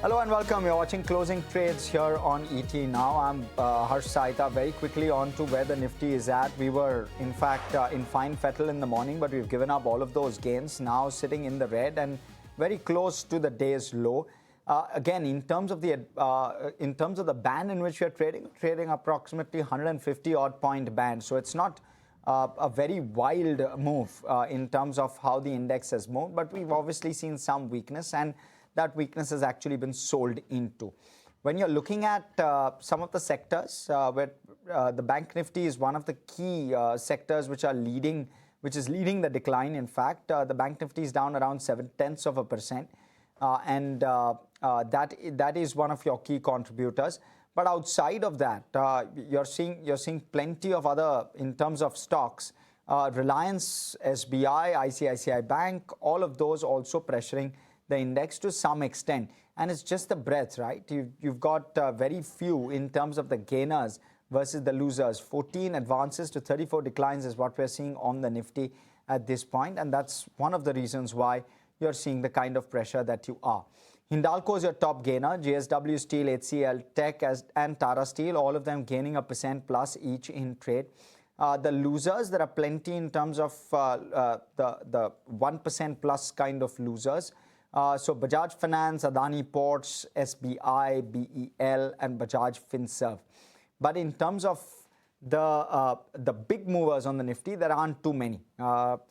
Hello and welcome. You're watching Closing Trades here on ET Now. I'm Harsh Saita. Very quickly on to where the Nifty is at. We were, in fact, in fine fettle in the morning, but we've given up all of those gains. Now sitting in the red and very close to the day's low. Again, in terms of the band in which we're trading approximately 150 odd point band. So it's not a very wild move in terms of how the index has moved, but we've obviously seen some weakness, and that weakness has actually been sold into. When you're looking at some of the sectors, where the Bank Nifty is one of the key sectors which is leading the decline. In fact, the Bank Nifty is down around 0.7%, and that is one of your key contributors. But outside of that, you're seeing plenty of other, in terms of stocks, Reliance, SBI, ICICI Bank, all of those also pressuring the index to some extent. And it's just the breadth, right? You've got very few in terms of the gainers versus the losers. 14 advances to 34 declines is what we're seeing on the Nifty at this point. And that's one of the reasons why you're seeing the kind of pressure that you are. Hindalco is your top gainer. JSW Steel, HCL Tech and Tata Steel, all of them gaining 1% plus each in trade. The losers, there are plenty in terms of the 1% plus kind of losers. So Bajaj Finance, Adani Ports, SBI, BEL, and Bajaj Finserv. But in terms of the big movers on the Nifty, there aren't too many.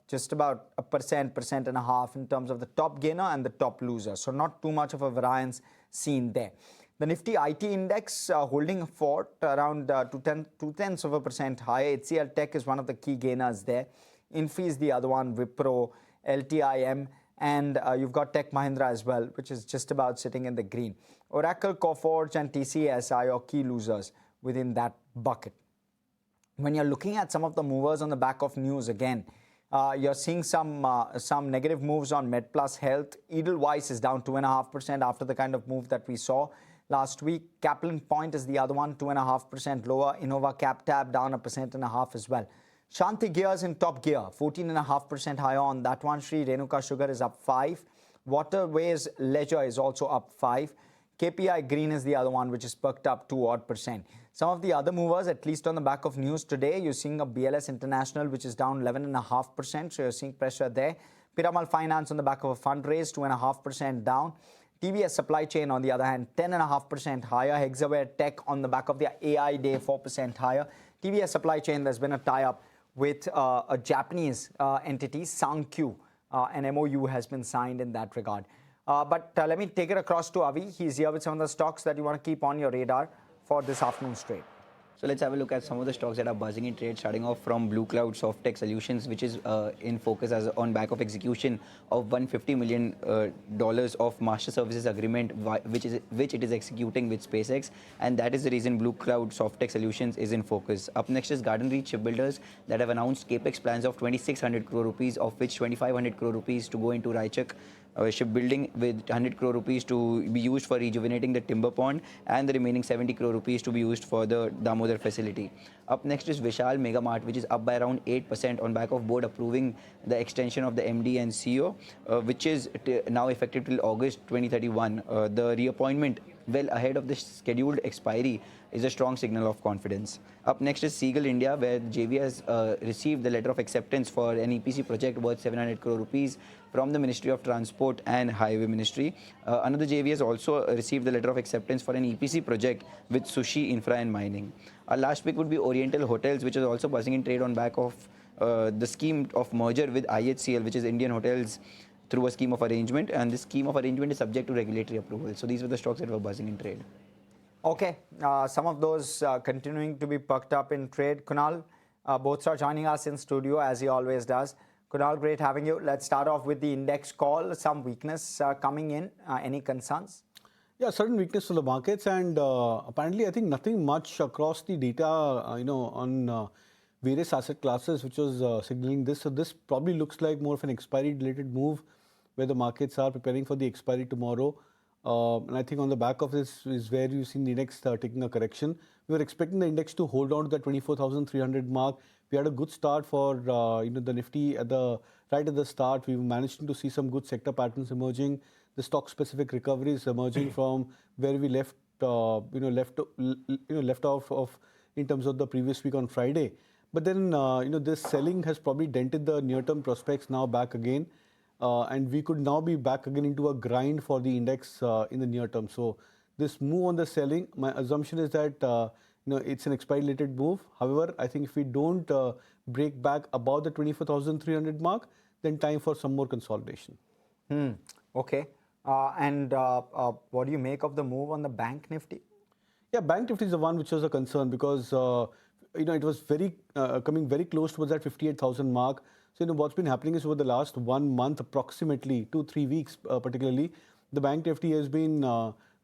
Just about 1.5% in terms of the top gainer and the top loser. So not too much of a variance seen there. The Nifty IT index holding fort around 0.2% higher. HCL Tech is one of the key gainers there. Infy is the other one, Wipro, LTIM. And you've got Tech Mahindra as well, which is just about sitting in the green. Oracle, Coforge, and TCS are your key losers within that bucket. When you're looking at some of the movers on the back of news, again, you're seeing some negative moves on MedPlus Health. Edelweiss is down 2.5% after the kind of move that we saw last week. Kaplan Point is the other one, 2.5% lower. Innova CapTab down 1.5% as well. Shanti Gears in top gear, 14.5% higher on that one. Sri Renuka Sugar is up 5. Waterways Leisure is also up 5. KPI Green is the other one, which is perked up 2 odd %. Some of the other movers, at least on the back of news today, you're seeing a BLS International, which is down 11.5%. So you're seeing pressure there. Piramal Finance on the back of a fundraise, 2.5% down. TVS Supply Chain, on the other hand, 10.5% higher. Hexaware Tech on the back of their AI Day, 4% higher. TVS Supply Chain, there's been a tie-up with a Japanese entity, Sankyu. An MOU has been signed in that regard. But let me take it across to Avi. He's here with some of the stocks that you want to keep on your radar for this afternoon's trade. So let's have a look at some of the stocks that are buzzing in trade, starting off from Blue Cloud Soft Solutions, which is in focus as on back of execution of $150 million of master services agreement, which it is executing with SpaceX, and that is the reason Blue Cloud Soft Solutions is in focus. Up next is Garden Reach Shipbuilders that have announced capex plans of 2,600 crore rupees, of which 2,500 crore rupees to go into Raichak shipbuilding, with 100 crore rupees to be used for rejuvenating the timber pond, and the remaining 70 crore rupees to be used for the Damodar facility. Up next is Vishal Mega Mart, which is up by around 8% on back of board approving the extension of the MD and CEO, which is now effective till August 2031. The reappointment well ahead of the scheduled expiry is a strong signal of confidence. Up next is Seagull India, where JV has received the letter of acceptance for an EPC project worth 700 crore rupees from the Ministry of Transport and Highway Ministry. Another JV has also received the letter of acceptance for an EPC project with Sushi Infra and Mining. Our last pick would be Oriental Hotels, which is also buzzing in trade on back of the scheme of merger with IHCL, which is Indian Hotels, through a scheme of arrangement, and this scheme of arrangement is subject to regulatory approval. So these were the stocks that were buzzing in trade. Okay, some of those continuing to be perked up in trade. Kunal, both are joining us in studio as he always does. Kunal, great having you. Let's start off with the index call. Some weakness coming in. Any concerns? Yeah, certain weakness for the markets, and apparently I think nothing much across the data, on various asset classes, which was signaling this. So this probably looks like more of an expiry-related move, where the markets are preparing for the expiry tomorrow. And I think on the back of this is where you've seen the index taking a correction. We were expecting the index to hold on to the 24,300 mark. We had a good start for the Nifty right at the start. We were managing to see some good sector patterns emerging. the stock-specific recoveries emerging from where we left left off of in terms of the previous week on Friday. But then this selling has probably dented the near-term prospects now back again, and we could now be back again into a grind for the index in the near term. So this move on the selling, my assumption is that it's an expiry-related move. However, I think if we don't break back above the 24,300 mark, then time for some more consolidation. Okay. And what do you make of the move on the bank Nifty? Yeah, bank Nifty is the one which was a concern because it was coming very close towards that 58,000 mark. So what's been happening is over the last 1 month, approximately 2-3 weeks, particularly, the bank Nifty has been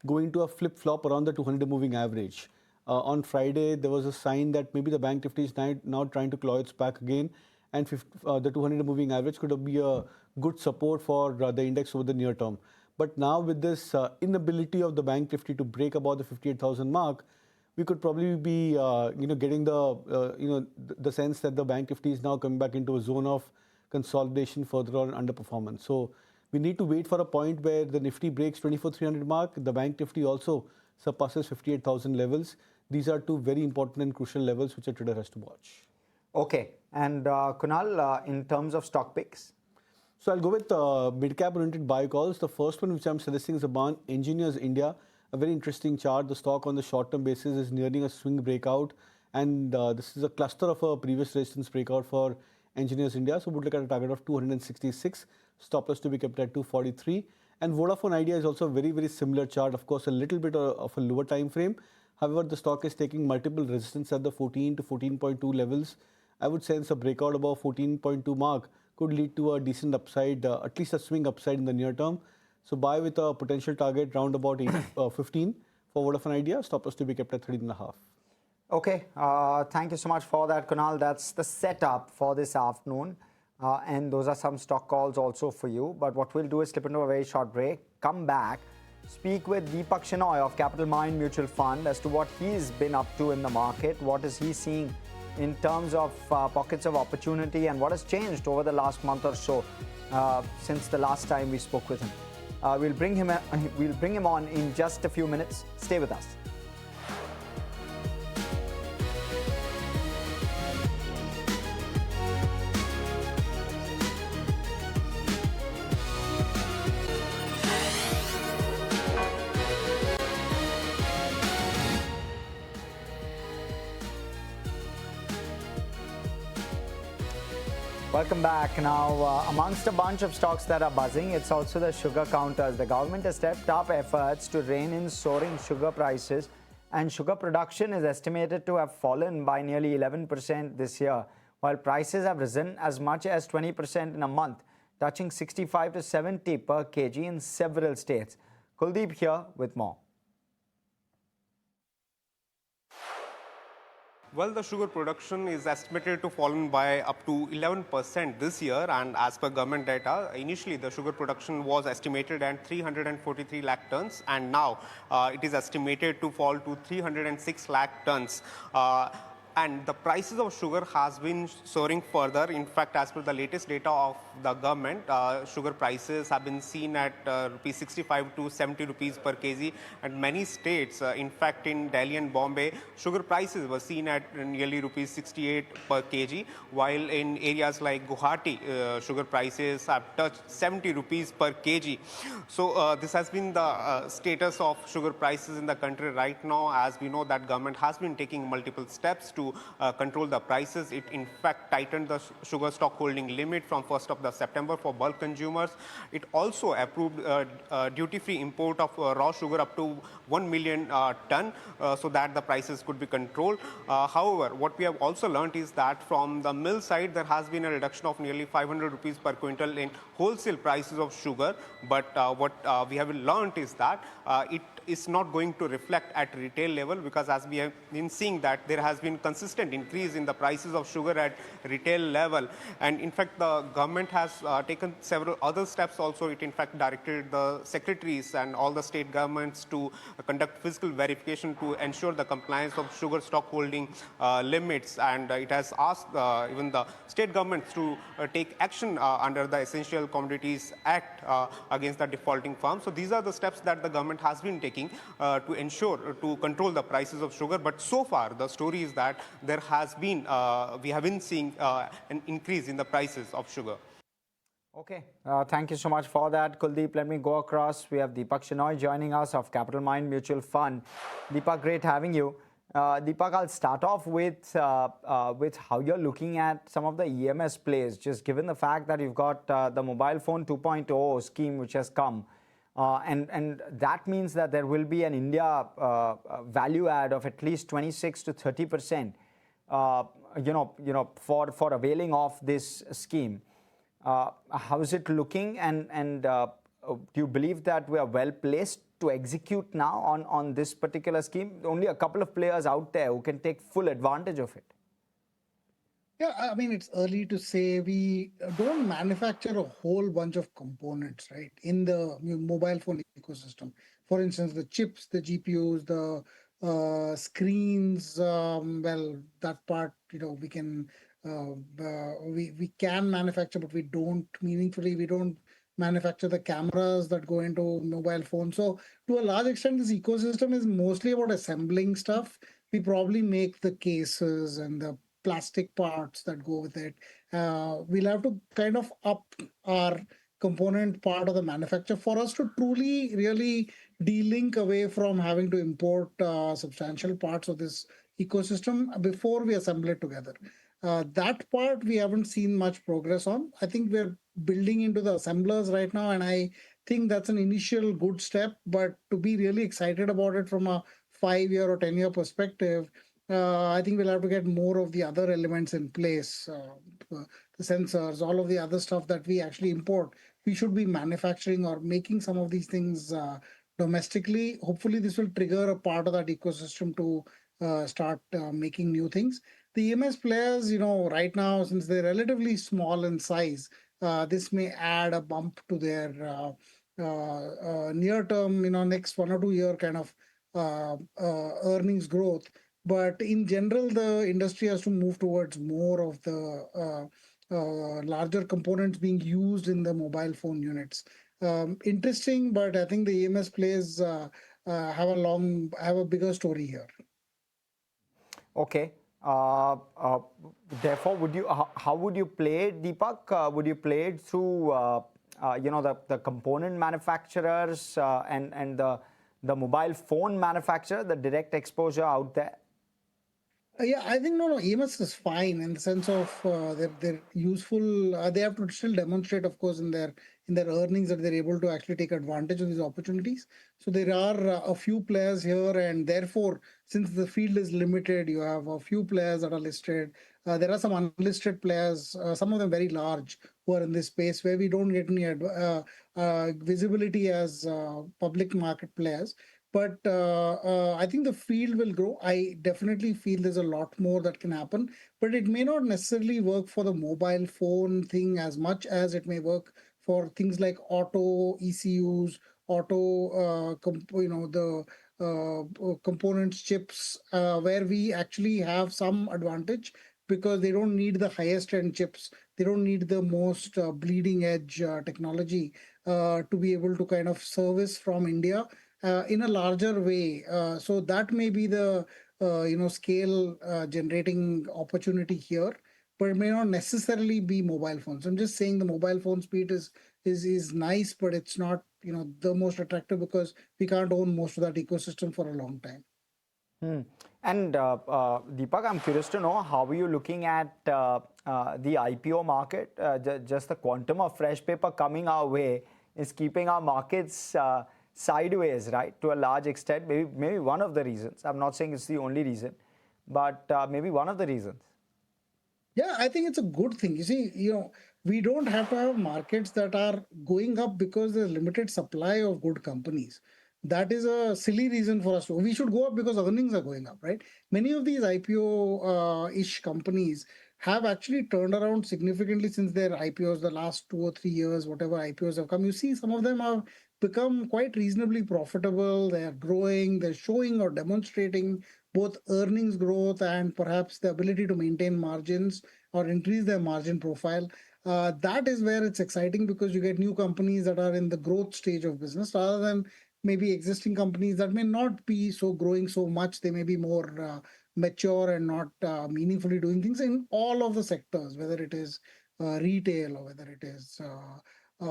going to a flip-flop around the 200 moving average. On Friday, there was a sign that maybe the bank Nifty is now trying to claw its back again, and the 200 moving average could be a good support for the index over the near term. But now with this inability of the bank Nifty to break above the 58,000 mark, we could probably be getting the sense that the bank Nifty is now coming back into a zone of consolidation further on underperformance. So we need to wait for a point where the Nifty breaks 24,300 mark. The bank Nifty also surpasses 58,000 levels. These are two very important and crucial levels which a trader has to watch. Okay. And Kunal, in terms of stock picks? So I'll go with mid-cap oriented buy calls. The first one which I'm suggesting is about Engineers India. A very interesting chart. The stock on the short-term basis is nearing a swing breakout, and this is a cluster of a previous resistance breakout for Engineers India. So we'd look at a target of 266, stop loss to be kept at 243. And Vodafone Idea is also a very, very similar chart. Of course, a little bit of a lower time frame. However, the stock is taking multiple resistance at the 14 to 14.2 levels. I would sense a breakout above 14.2 mark could lead to a decent upside, at least a swing upside in the near term. So buy with a potential target round about 15 for Vodafone Idea. Stop loss to be kept at 13.5. Okay. Thank you so much for that, Kunal. That's the setup for this afternoon. And those are some stock calls also for you. But what we'll do is slip into a very short break, come back, speak with Deepak Shenoy of Capital Mind Mutual Fund as to what he's been up to in the market, what is he seeing in terms of pockets of opportunity, and what has changed over the last month or so since the last time we spoke with him. We'll bring him on in just a few minutes. Stay with us. Welcome back. Now, amongst a bunch of stocks that are buzzing, it's also the sugar counters. The government has stepped up efforts to rein in soaring sugar prices, and sugar production is estimated to have fallen by nearly 11% this year, while prices have risen as much as 20% in a month, touching 65 to 70 per kg in several states. Kuldeep here with more. Well, the sugar production is estimated to fall by up to 11% this year, and as per government data, initially the sugar production was estimated at 343 lakh tons, and now it is estimated to fall to 306 lakh tons. And the prices of sugar has been soaring further. In fact, as per the latest data of the government, sugar prices have been seen at rupees 65 to 70 rupees per kg. And many states, in fact, in Delhi and Bombay, sugar prices were seen at nearly rupees 68 per kg, while in areas like Guwahati, sugar prices have touched 70 rupees per kg. So this has been the status of sugar prices in the country right now. As we know that government has been taking multiple steps to control the prices. It in fact tightened the sugar stock holding limit from 1st of September for bulk consumers. It also approved duty-free import of raw sugar up to 1 million ton so that the prices could be controlled. However, what we have also learned is that from the mill side there has been a reduction of nearly 500 rupees per quintal in wholesale prices of sugar. But what we have learned is that it is not going to reflect at retail level, because as we have been seeing that there has been consistent increase in the prices of sugar at retail level. And in fact, the government has taken several other steps also. It in fact directed the secretaries and all the state governments to conduct physical verification to ensure the compliance of sugar stock holding limits. And it has asked even the state governments to take action under the Essential Commodities Act against the defaulting farms. So these are the steps that the government has been taking to ensure, to control the prices of sugar. But so far, the story is that there has been, we have been seeing an increase in the prices of sugar. Okay, thank you so much for that, Kuldeep. Let me go across. We have Deepak Shenoy joining us of Capital Mind Mutual Fund. Deepak, great having you. Deepak, I'll start off with how you're looking at some of the EMS plays, just given the fact that you've got the mobile phone 2.0 scheme which has come. And that means that there will be an India value add of at least 26 to 30%, for availing of this scheme. How is it looking, and do you believe that we are well placed to execute now on this particular scheme? Only a couple of players out there who can take full advantage of it. Yeah, I mean, it's early to say. We don't manufacture a whole bunch of components, right, in the mobile phone ecosystem. For instance, the chips, the GPUs, the screens, well, that part, we can we can manufacture, but we don't meaningfully. We don't manufacture the cameras that go into mobile phones. So to a large extent, this ecosystem is mostly about assembling stuff. We probably make the cases and the plastic parts that go with it. We'll have to kind of up our component part of the manufacture for us to truly, really de-link away from having to import substantial parts of this ecosystem before we assemble it together. That part we haven't seen much progress on. I think we're building into the assemblers right now, and I think that's an initial good step. But to be really excited about it from a 5-year or 10-year perspective, I think we'll have to get more of the other elements in place, the sensors, all of the other stuff that we actually import. We should be manufacturing or making some of these things domestically. Hopefully, this will trigger a part of that ecosystem to start making new things. The EMS players, right now, since they're relatively small in size, this may add a bump to their near-term, next 1 or 2 year kind of earnings growth. But in general, the industry has to move towards more of the larger components being used in the mobile phone units. Interesting, but I think the EMS players have a bigger story here. Okay. Therefore, how would you play it, Deepak? Would you play it through the component manufacturers and the mobile phone manufacturer, the direct exposure out there? Yeah, I think no, EMS is fine in the sense of they're useful. They have to still demonstrate, of course, in their earnings that they're able to actually take advantage of these opportunities. So there are a few players here, and therefore, since the field is limited, you have a few players that are listed. There are some unlisted players, some of them very large, who are in this space where we don't get any visibility as public market players. But I think the field will grow. I definitely feel there's a lot more that can happen, but it may not necessarily work for the mobile phone thing as much as it may work for things like auto ECUs, auto, the components, chips, where we actually have some advantage because they don't need the highest end chips. They don't need the most bleeding edge technology to be able to kind of service from India in a larger way. So that may be the scale generating opportunity here, but it may not necessarily be mobile phones. I'm just saying the mobile phone speed is nice, but it's not the most attractive because we can't own most of that ecosystem for a long time. And Deepak, I'm curious to know, how are you looking at the IPO market? Just the quantum of fresh paper coming our way is keeping our markets sideways, right, to a large extent. Maybe one of the reasons. I'm not saying it's the only reason, but maybe one of the reasons. Yeah, I think it's a good thing. You see, we don't have to have markets that are going up because there's limited supply of good companies. that is a silly reason for us to. We should go up because earnings are going up, right? Many of these IPO-ish companies have actually turned around significantly since their IPOs, the last 2 or 3 years, whatever IPOs have come. You see, some of them have become quite reasonably profitable. They are growing, they're showing or demonstrating both earnings growth and perhaps the ability to maintain margins or increase their margin profile. That is where it's exciting because you get new companies that are in the growth stage of business rather than maybe existing companies that may not be so growing so much. They may be more mature and not meaningfully doing things in all of the sectors, whether it is retail or whether it is I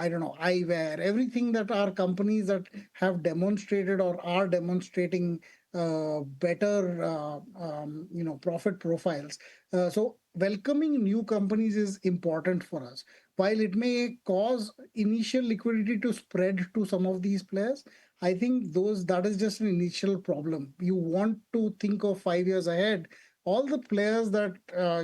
don't know, eyewear, everything that are companies that have demonstrated or are demonstrating better, profit profiles. So welcoming new companies is important for us. While it may cause initial liquidity to spread to some of these players, I think that is just an initial problem. You want to think of 5 years ahead. All the players that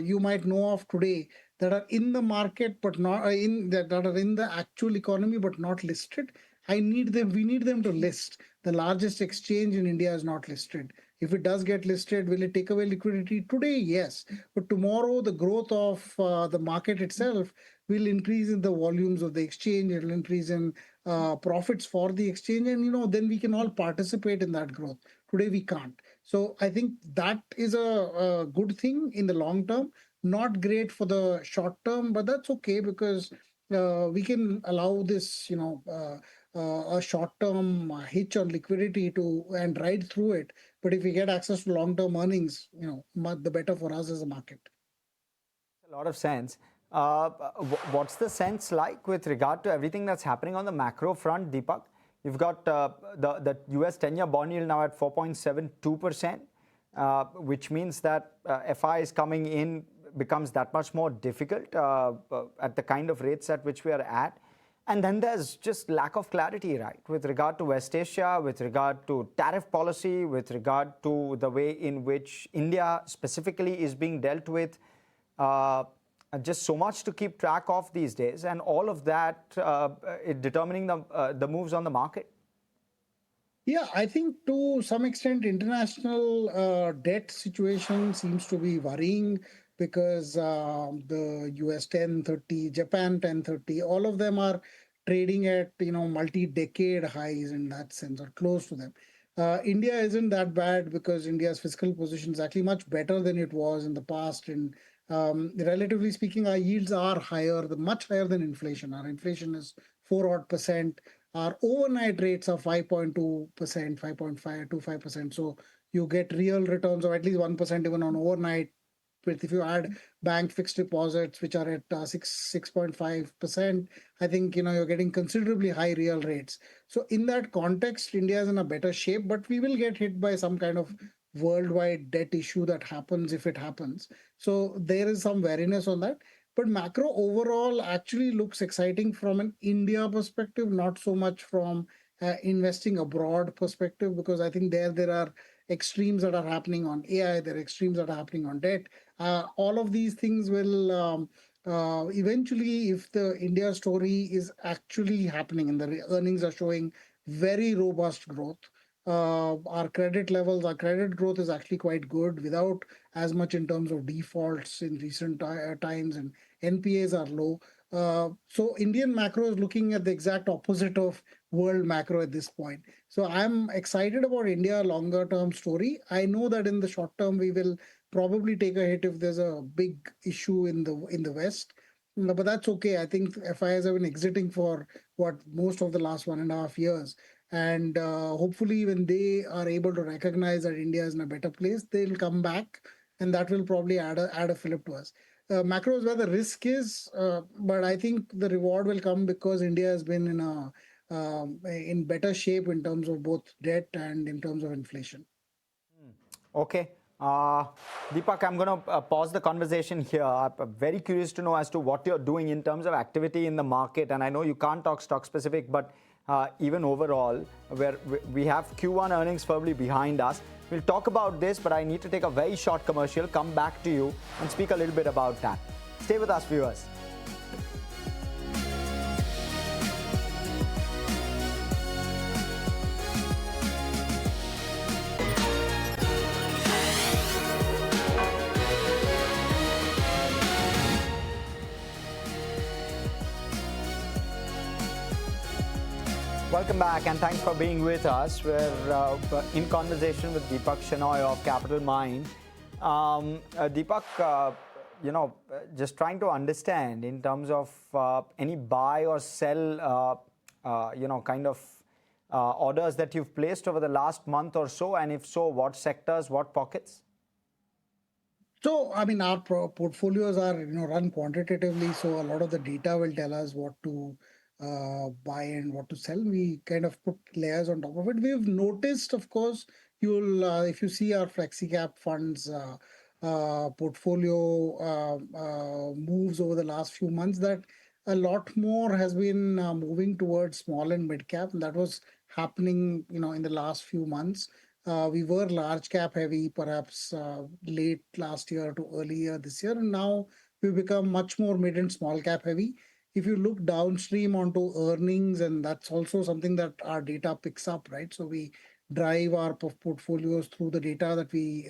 you might know of today that are in the market but not that are in the actual economy but not listed. We need them to list. The largest exchange in India is not listed. If it does get listed, will it take away liquidity? Today, yes. But tomorrow, the growth of the market itself will increase in the volumes of the exchange. It will increase in profits for the exchange. And, then we can all participate in that growth. Today, we can't. So I think that is a good thing in the long term. Not great for the short term, but that's okay because we can allow this, a short-term hitch on liquidity and ride through it. But if we get access to long-term earnings, the better for us as a market. A lot of sense. What's the sense like with regard to everything that's happening on the macro front, Deepak? You've got the US 10-year bond yield now at 4.72%, which means that FIIs coming in becomes that much more difficult at the kind of rates at which we are at. And then there's just lack of clarity, right, with regard to West Asia, with regard to tariff policy, with regard to the way in which India specifically is being dealt with. Just so much to keep track of these days, and all of that determining the moves on the market. Yeah, I think to some extent, international debt situation seems to be worrying because the US 1030, Japan 1030, all of them are trading at multi-decade highs in that sense or close to them. India isn't that bad because India's fiscal position is actually much better than it was in the past. And relatively speaking, our yields are higher, much higher than inflation. Our inflation is 4-odd%. Our overnight rates are 5.2%, 5.5 to 5%. So you get real returns of at least 1% even on overnight. But if you add bank fixed deposits, which are at 6.5%, I think you're getting considerably high real rates. So in that context, India is in a better shape, but we will get hit by some kind of worldwide debt issue that happens if it happens. So there is some wariness on that. But macro overall actually looks exciting from an India perspective, not so much from investing abroad perspective, because I think there are extremes that are happening on AI, there are extremes that are happening on debt. All of these things will eventually, if the India story is actually happening and the earnings are showing very robust growth, our credit growth is actually quite good without as much in terms of defaults in recent times, and NPAs are low. So Indian macro is looking at the exact opposite of world macro at this point. So I'm excited about India longer term story. I know that in the short term we will probably take a hit if there's a big issue in the West. But that's okay. I think FIIs have been exiting for most of the last 1.5 years. And hopefully when they are able to recognize that India is in a better place, they'll come back, and that will probably add a fillip to us. Macro is where the risk is, but I think the reward will come because India has been in better shape in terms of both debt and in terms of inflation. Okay. Deepak, I'm going to pause the conversation here. I'm very curious to know as to what you're doing in terms of activity in the market. And I know you can't talk stock specific, but even overall, where we have Q1 earnings firmly behind us. We'll talk about this, but I need to take a very short commercial, come back to you and speak a little bit about that. Stay with us, viewers. Welcome back and thanks for being with us. We're in conversation with Deepak Shenoy of Capital Mind. Deepak, just trying to understand in terms of any buy or sell, orders that you've placed over the last month or so, and if so, what sectors, what pockets? So, I mean, our portfolios are, run quantitatively. So a lot of the data will tell us what to buy and what to sell. We kind of put layers on top of it. We've noticed, of course, if you see our FlexiCap funds portfolio moves over the last few months, that a lot more has been moving towards small and mid cap. And that was happening, in the last few months. We were large cap heavy, perhaps late last year to earlier this year, and now we've become much more mid and small cap heavy. If you look downstream onto earnings, and that's also something that our data picks up, right? So we drive our portfolios through the data that we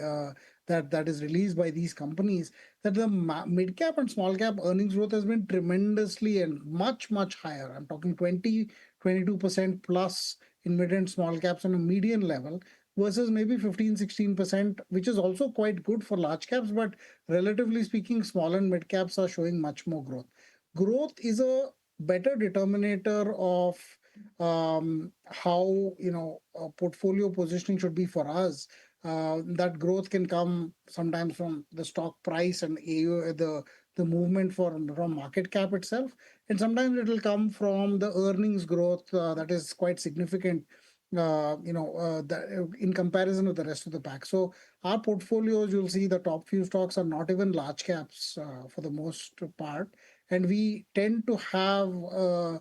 that is released by these companies. That the mid cap and small cap earnings growth has been tremendously and much higher. I'm talking 22% plus in mid and small caps on a median level, versus maybe 15-16%, which is also quite good for large caps, but relatively speaking, small and mid caps are showing much more growth. Growth is a better determinator of how portfolio positioning should be for us. That growth can come sometimes from the stock price and the movement from market cap itself, and sometimes it will come from the earnings growth that is quite significant in comparison with the rest of the pack. So our portfolios, you'll see the top few stocks are not even large caps for the most part. And we tend to have a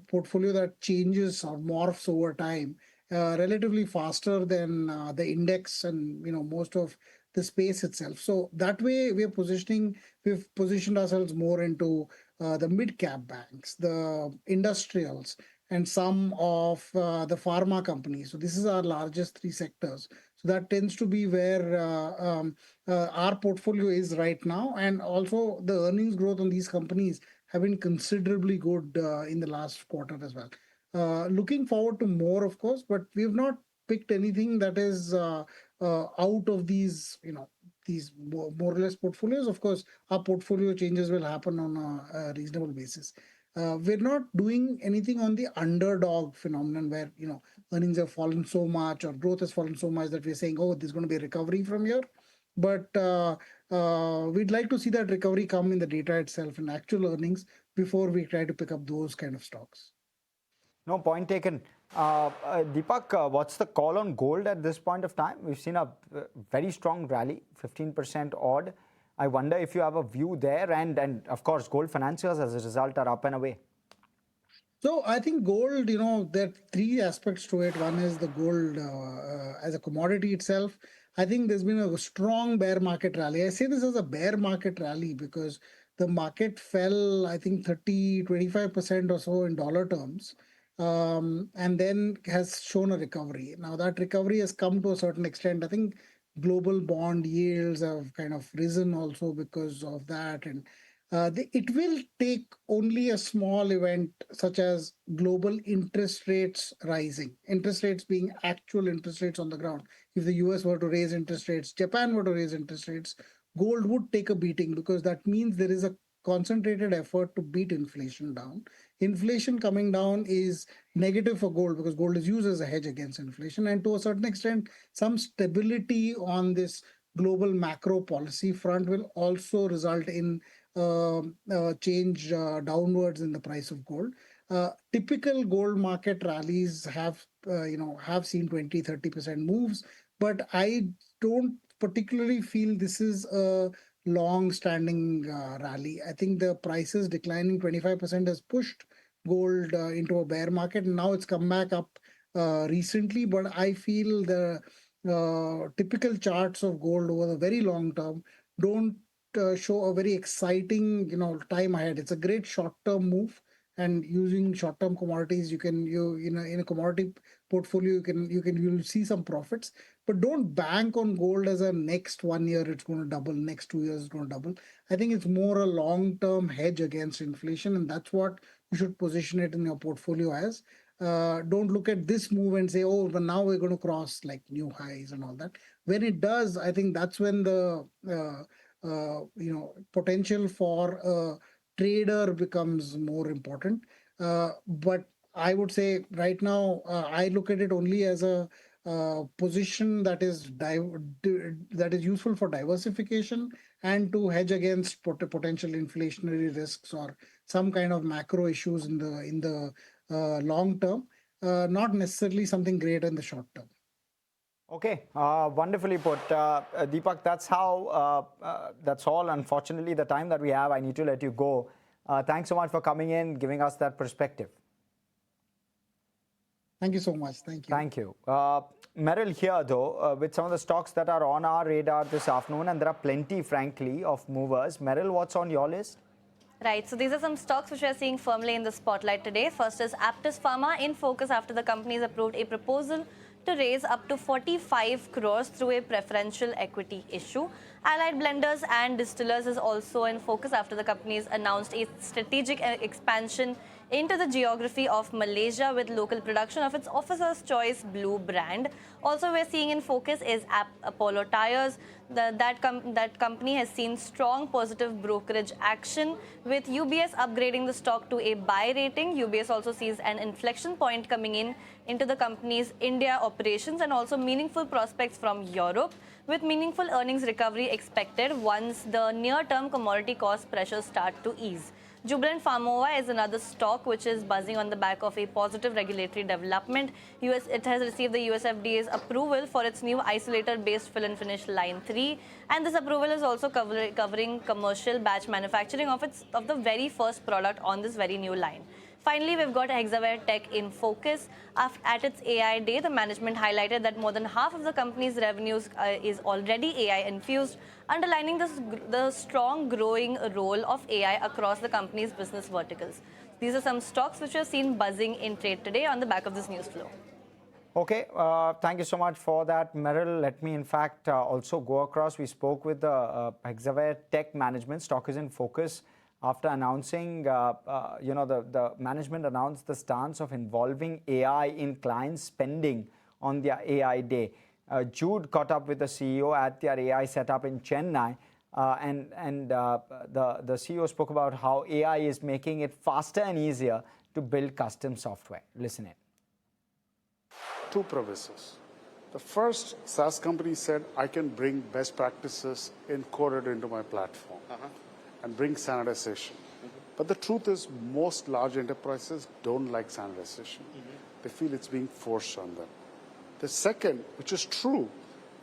portfolio that changes or morphs over time relatively faster than the index and, most of the space itself. So that way we've positioned ourselves more into the mid cap banks, the industrials, and some of the pharma companies. So this is our largest three sectors. So that tends to be where our portfolio is right now. And also the earnings growth on these companies have been considerably good in the last quarter as well. Looking forward to more, of course, but we've not picked anything that is out of these, these more or less portfolios. Of course, our portfolio changes will happen on a reasonable basis. We're not doing anything on the underdog phenomenon where, earnings have fallen so much or growth has fallen so much that we're saying, oh, there's going to be a recovery from here. But we'd like to see that recovery come in the data itself and actual earnings before we try to pick up those kind of stocks. No, point taken. Deepak, what's the call on gold at this point of time? We've seen a very strong rally, 15% odd. I wonder if you have a view there, and of course, gold financials as a result are up and away. So I think gold, there are three aspects to it. One is the gold as a commodity itself. I think there's been a strong bear market rally. I say this as a bear market rally because the market fell, I think 25% or so in dollar terms, and then has shown a recovery. Now that recovery has come to a certain extent. I think global bond yields have kind of risen also because of that, and it will take only a small event such as global interest rates rising, interest rates being actual interest rates on the ground. If the US were to raise interest rates, Japan were to raise interest rates, gold would take a beating because that means there is a concentrated effort to beat inflation down. Inflation coming down is negative for gold because gold is used as a hedge against inflation. And to a certain extent, some stability on this global macro policy front will also result in change downwards in the price of gold. Typical gold market rallies have seen 20-30% moves, but I don't particularly feel this is a long-standing rally. I think the prices declining 25% has pushed gold into a bear market, and now it's come back up recently. But I feel the typical charts of gold over the very long term don't show a very exciting time ahead. It's a great short-term move, and using short-term commodities, in a commodity portfolio you'll see some profits, but don't bank on gold as a next 1 year it's going to double, next 2 years it's going to double. I think it's more a long-term hedge against inflation, and that's what you should position it in your portfolio as. don't look at this move and say, oh, but now we're going to cross like new highs and all that. When it does, I think that's when the potential for a trader becomes more important. But I would say right now, I look at it only as a position that is useful for diversification and to hedge against potential inflationary risks or some kind of macro issues in the long term, not necessarily something great in the short term. Okay, wonderfully put. Deepak, that's all. Unfortunately, the time that we have, I need to let you go. Thanks so much for coming in, giving us that perspective. Thank you so much. Thank you. Thank you. Merrill here, though, with some of the stocks that are on our radar this afternoon, and there are plenty, frankly, of movers. Merrill, what's on your list? Right, so these are some stocks which we are seeing firmly in the spotlight today. First is Aptus Pharma in focus after the company has approved a proposal to raise up to 45 crores through a preferential equity issue. Allied Blenders and Distillers is also in focus after the company has announced a strategic expansion into the geography of Malaysia with local production of its Officer's Choice Blue brand. Also, we're seeing in focus is Apollo Tyres. That company has seen strong positive brokerage action with UBS upgrading the stock to a buy rating. UBS also sees an inflection point coming into the company's India operations and also meaningful prospects from Europe, with meaningful earnings recovery expected once the near-term commodity cost pressures start to ease. Jubilant Pharmova is another stock which is buzzing on the back of a positive regulatory development. It has received the US FDA's approval for its new isolator-based fill and finish line 3, and this approval is also covering commercial batch manufacturing of the very first product on this very new line. Finally, we've got Hexaware Tech in focus. At its AI day, the management highlighted that more than half of the company's revenues is already AI infused, underlining the strong growing role of AI across the company's business verticals. These are some stocks which are seen buzzing in trade today on the back of this news flow. Okay, thank you so much for that, Merrill. Let me, in fact, also go across. We spoke with the Hexaware Tech management. Stock is in focus after announcing, the management announced the stance of involving AI in client spending on their AI day. Jude caught up with the CEO at their AI setup in Chennai, and the CEO spoke about how AI is making it faster and easier to build custom software. Listen in. Two premises. The first, SaaS company said, I can bring best practices encoded into my platform and bring standardization. But the truth is, most large enterprises don't like standardization. They feel it's being forced on them. The second, which is true,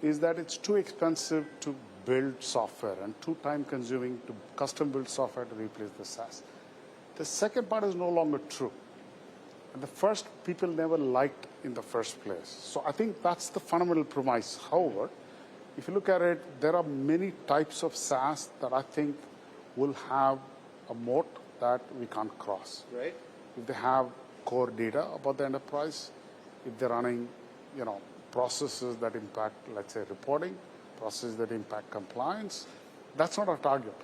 is that it's too expensive to build software and too time-consuming to custom build software to replace the SaaS. The second part is no longer true. And the first, people never liked in the first place. So I think that's the fundamental premise. However, if you look at it, there are many types of SaaS that I think will have a moat that we can't cross. Right. If they have core data about the enterprise, if they're running, processes that impact, let's say, reporting, processes that impact compliance, that's not our target.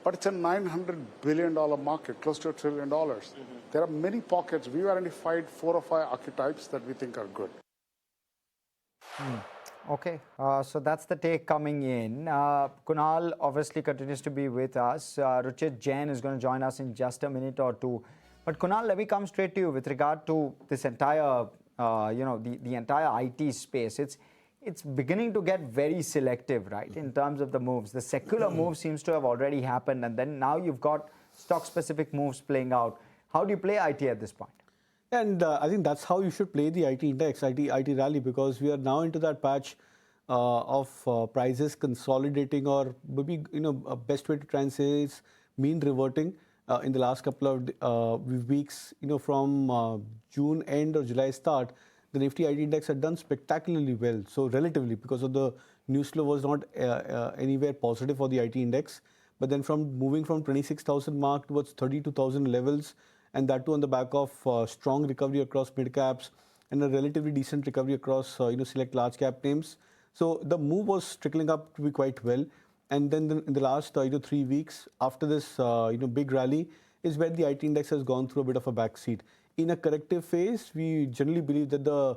But it's a $900 billion market, close to $1 trillion. There are many pockets. We've identified 4 or 5 archetypes that we think are good. Okay, so that's the take coming in. Kunal obviously continues to be with us. Ruchit Jain is going to join us in just a minute or two. But Kunal, let me come straight to you with regard to this entire, the entire IT space. It's beginning to get very selective, right, in terms of the moves. The secular move seems to have already happened, and then now you've got stock-specific moves playing out. How do you play IT at this point? And I think that's how you should play the IT index, IT rally, because we are now into that patch of prices consolidating, or maybe a best way to try and say is mean reverting in the last couple of weeks. From June end or July start, the Nifty IT index had done spectacularly well. So relatively, because of the news flow was not anywhere positive for the IT index. But then moving from 26,000 mark towards 32,000 levels, and that too on the back of strong recovery across mid caps and a relatively decent recovery across select large cap names. So the move was trickling up to be quite well. And then in the last 3 weeks after this big rally is where the IT index has gone through a bit of a backseat. in a corrective phase, we generally believe that the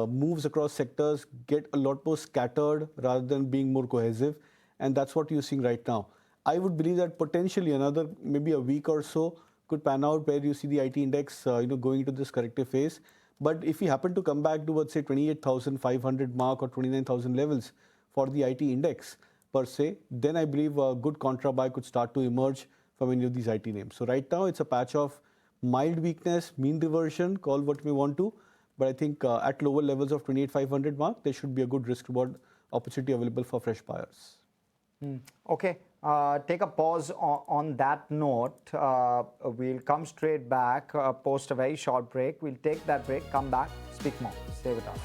moves across sectors get a lot more scattered rather than being more cohesive. And that's what you're seeing right now. I would believe that potentially another maybe a week or so could pan out where you see the IT index going into this corrective phase. But if we happen to come back to, let's say, 28,500 mark or 29,000 levels for the IT index per se, then I believe a good contra buy could start to emerge from any of these IT names. So right now it's a patch of mild weakness, mean reversion, call what we want to. But I think at lower levels of 28,500 mark, there should be a good risk reward opportunity available for fresh buyers. Okay, take a pause on that note. We'll come straight back post a very short break. We'll take that break, come back, speak more. Stay with us.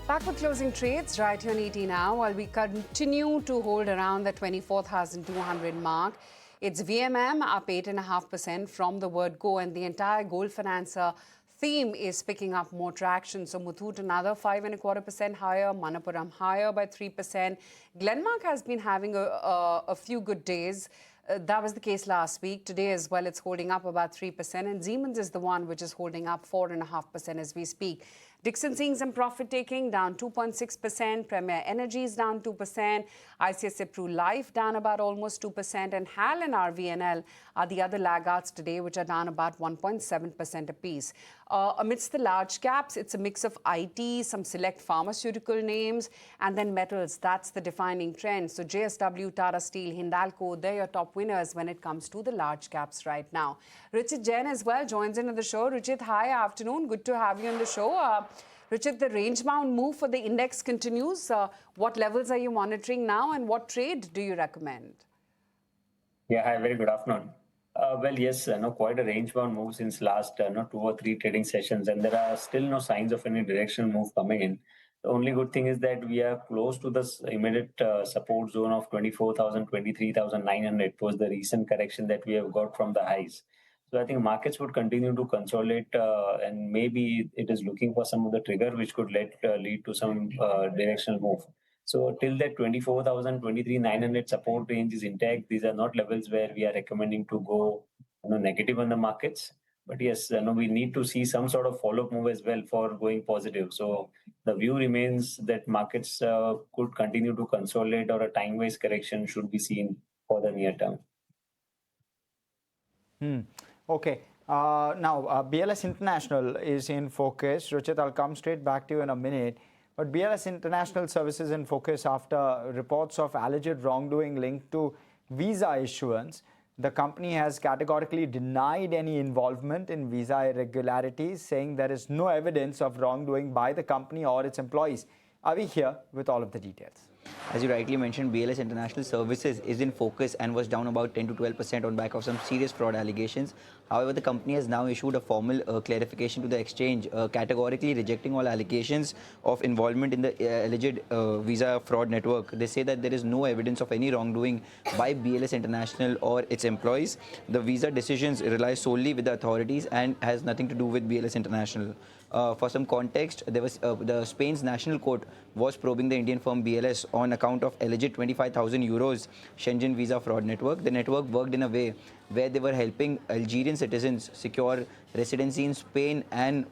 Back with closing trades right here on ET now, while we continue to hold around the 24,200 mark. It's VMM up 8.5% from the word go, and the entire gold financer theme is picking up more traction. So Muthoot another 5.25% higher, Manappuram higher by 3%. Glenmark has been having a few good days. That was the case last week. Today as well, it's holding up about 3%. And Siemens is the one which is holding up 4.5% as we speak. Dixon seeing some profit taking, down 2.6%. Premier Energy is down 2%. ICICI Pru Life down about almost 2%. And HAL and RVNL are the other laggards today, which are down about 1.7% apiece. Amidst the large caps, it's a mix of IT, some select pharmaceutical names, and then metals. That's the defining trend. So JSW, Tata Steel, Hindalco, they're your top winners when it comes to the large caps right now. Richard Jain as well joins in on the show. Richard, hi, afternoon. Good to have you on the show. Richard, the range-bound move for the index continues. What levels are you monitoring now, and what trade do you recommend? Yeah, hi, very good afternoon. Well, yes, quite a range-bound move since last 2 or 3 trading sessions, and there are still no signs of any directional move coming in. The only good thing is that we are close to this immediate support zone of 24,000, 23,900 was the recent correction that we have got from the highs. So I think markets would continue to consolidate, and maybe it is looking for some of the trigger which could lead to some directional move. So till that 24,000, 23,900 support range is intact, these are not levels where we are recommending to go negative on the markets. But yes, we need to see some sort of follow-up move as well for going positive. So the view remains that markets could continue to consolidate, or a time-wise correction should be seen for the near term. Okay. Now, BLS International is in focus. Ruchit, I'll come straight back to you in a minute. But BLS International Services in focus after reports of alleged wrongdoing linked to visa issuance. The company has categorically denied any involvement in visa irregularities, saying there is no evidence of wrongdoing by the company or its employees. Are we here with all of the details? As you rightly mentioned, BLS International Services is in focus and was down about 10 to 12% on back of some serious fraud allegations. However, the company has now issued a formal clarification to the exchange, categorically rejecting all allegations of involvement in the alleged visa fraud network. They say that there is no evidence of any wrongdoing by BLS International or its employees. The visa decisions rely solely with the authorities and has nothing to do with BLS International. For some context, there was the Spain's National Court was probing the Indian firm BLS on account of alleged 25,000 euros Schengen visa fraud network. The network worked in a way where they were helping Algerian citizens secure residency in Spain and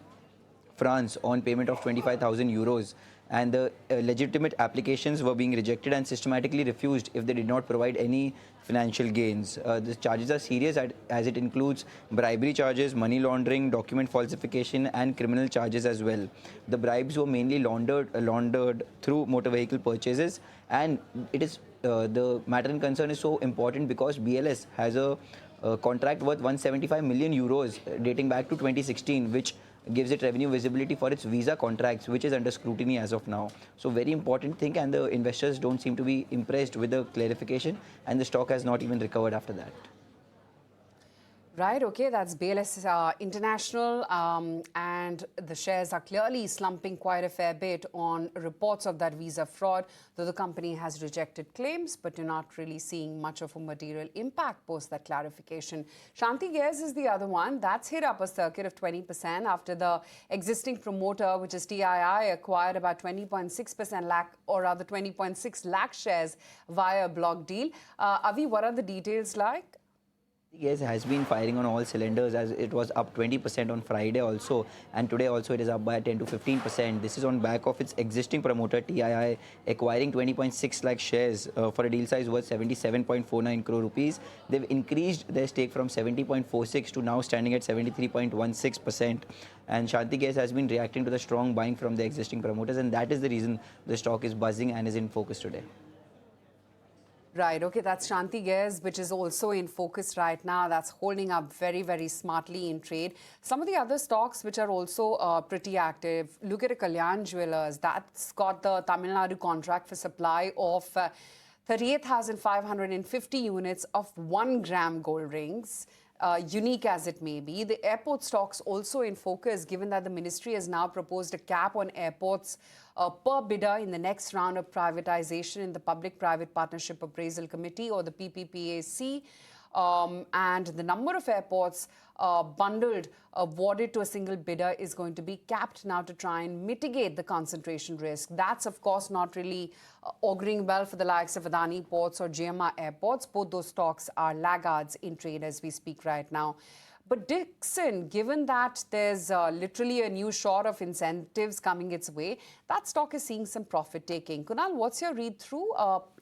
France on payment of 25,000 euros. And the legitimate applications were being rejected and systematically refused if they did not provide any financial gains. The charges are serious as it includes bribery charges, money laundering, document falsification and criminal charges as well. The bribes were mainly laundered through motor vehicle purchases, and it is the matter in concern is so important because BLS has a contract worth 175 million euros dating back to 2016, which gives it revenue visibility for its visa contracts, which is under scrutiny as of now. So very important thing, and the investors don't seem to be impressed with the clarification, and the stock has not even recovered after that. Right, okay, that's BLS International, and the shares are clearly slumping quite a fair bit on reports of that visa fraud, though the company has rejected claims, but you're not really seeing much of a material impact post that clarification. Shanti Gears is the other one. That's hit up a circuit of 20% after the existing promoter, which is TII, acquired about 20.6% lakh, or rather 20.6 lakh shares via a block deal. Avi, what are the details like? Yes, has been firing on all cylinders as it was up 20% on Friday also, and today also it is up by 10 to 15%. This is on back of its existing promoter TII acquiring 20.6 lakh shares for a deal size worth 77.49 crore rupees. They've increased their stake from 70.46 to now standing at 73.16%. And Shanti Gas has been reacting to the strong buying from the existing promoters, and that is the reason the stock is buzzing and is in focus today. Right, okay, that's Shanti Gears, which is also in focus right now. That's holding up very, very smartly in trade. Some of the other stocks which are also pretty active, look at a Kalyan Jewelers. That's got the Tamil Nadu contract for supply of 38,550 units of 1 gram gold rings. Unique as it may be. The airport stocks also in focus, given that the ministry has now proposed a cap on airports per bidder in the next round of privatization in the Public-Private Partnership Appraisal Committee, or the PPPAC. And the number of airports bundled awarded to a single bidder is going to be capped now to try and mitigate the concentration risk. That's, of course, not really auguring well for the likes of Adani Ports or GMR Airports. Both those stocks are laggards in trade as we speak right now. But Dixon, given that there's literally a new shot of incentives coming its way, that stock is seeing some profit taking. Kunal, what's your read through?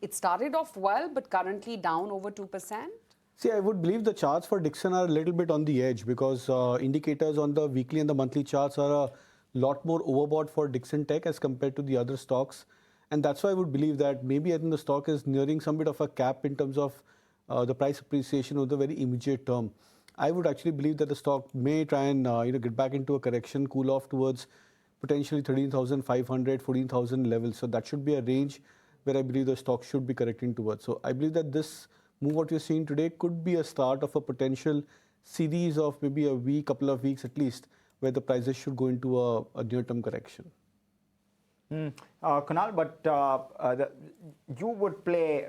It started off well, but currently down over 2%. See, I would believe the charts for Dixon are a little bit on the edge because indicators on the weekly and the monthly charts are a lot more overbought for Dixon Tech as compared to the other stocks. And that's why I would believe that maybe I think the stock is nearing some bit of a cap in terms of the price appreciation over the very immediate term. I would actually believe that the stock may try and get back into a correction, cool off towards potentially 13,500, 14,000 levels. So that should be a range where I believe the stock should be correcting towards. So I believe that this move what you're seeing today could be a start of a potential series of maybe a week, couple of weeks at least, where the prices should go into a near-term correction. Kunal, but you would play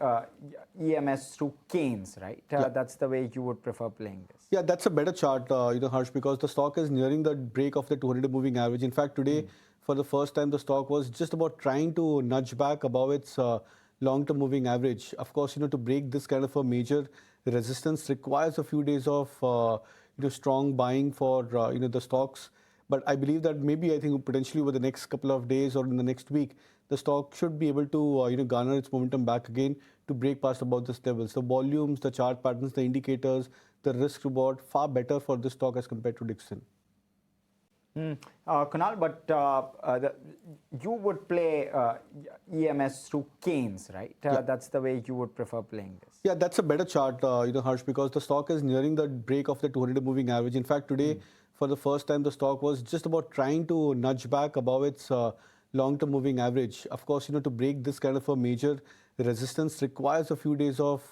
EMS through Keynes, right? That's the way you would prefer playing this. Yeah, that's a better chart, Harsh, because the stock is nearing the break of the 200 moving average. In fact, today, for the first time, the stock was just about trying to nudge back above its long-term moving average. Of course, to break this kind of a major resistance requires a few days of strong buying for the stocks. But I believe that maybe I think potentially over the next couple of days or in the next week, the stock should be able to garner its momentum back again to break past about this level. So volumes, the chart patterns, the indicators, the risk reward far better for this stock as compared to Dixon. Kunal, but you would play EMS through Keynes, right? That's the way you would prefer playing this. Yeah, that's a better chart, Harsh, because the stock is nearing the break of the 200 moving average. In fact, today, for the first time, the stock was just about trying to nudge back above its long-term moving average. Of course, to break this kind of a major resistance requires a few days of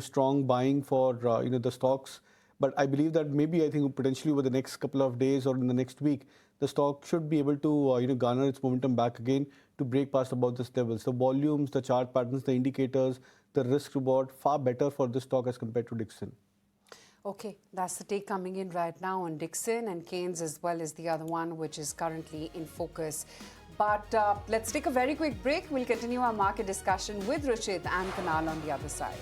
strong buying for the stocks. But I believe that maybe I think potentially over the next couple of days or in the next week, the stock should be able to garner its momentum back again to break past about this level. So volumes, the chart patterns, the indicators, the risk reward far better for this stock as compared to Dixon. Okay, that's the take coming in right now on Dixon, and Keynes as well as the other one, which is currently in focus. But let's take a very quick break. We'll continue our market discussion with Ruchit and Kunal on the other side.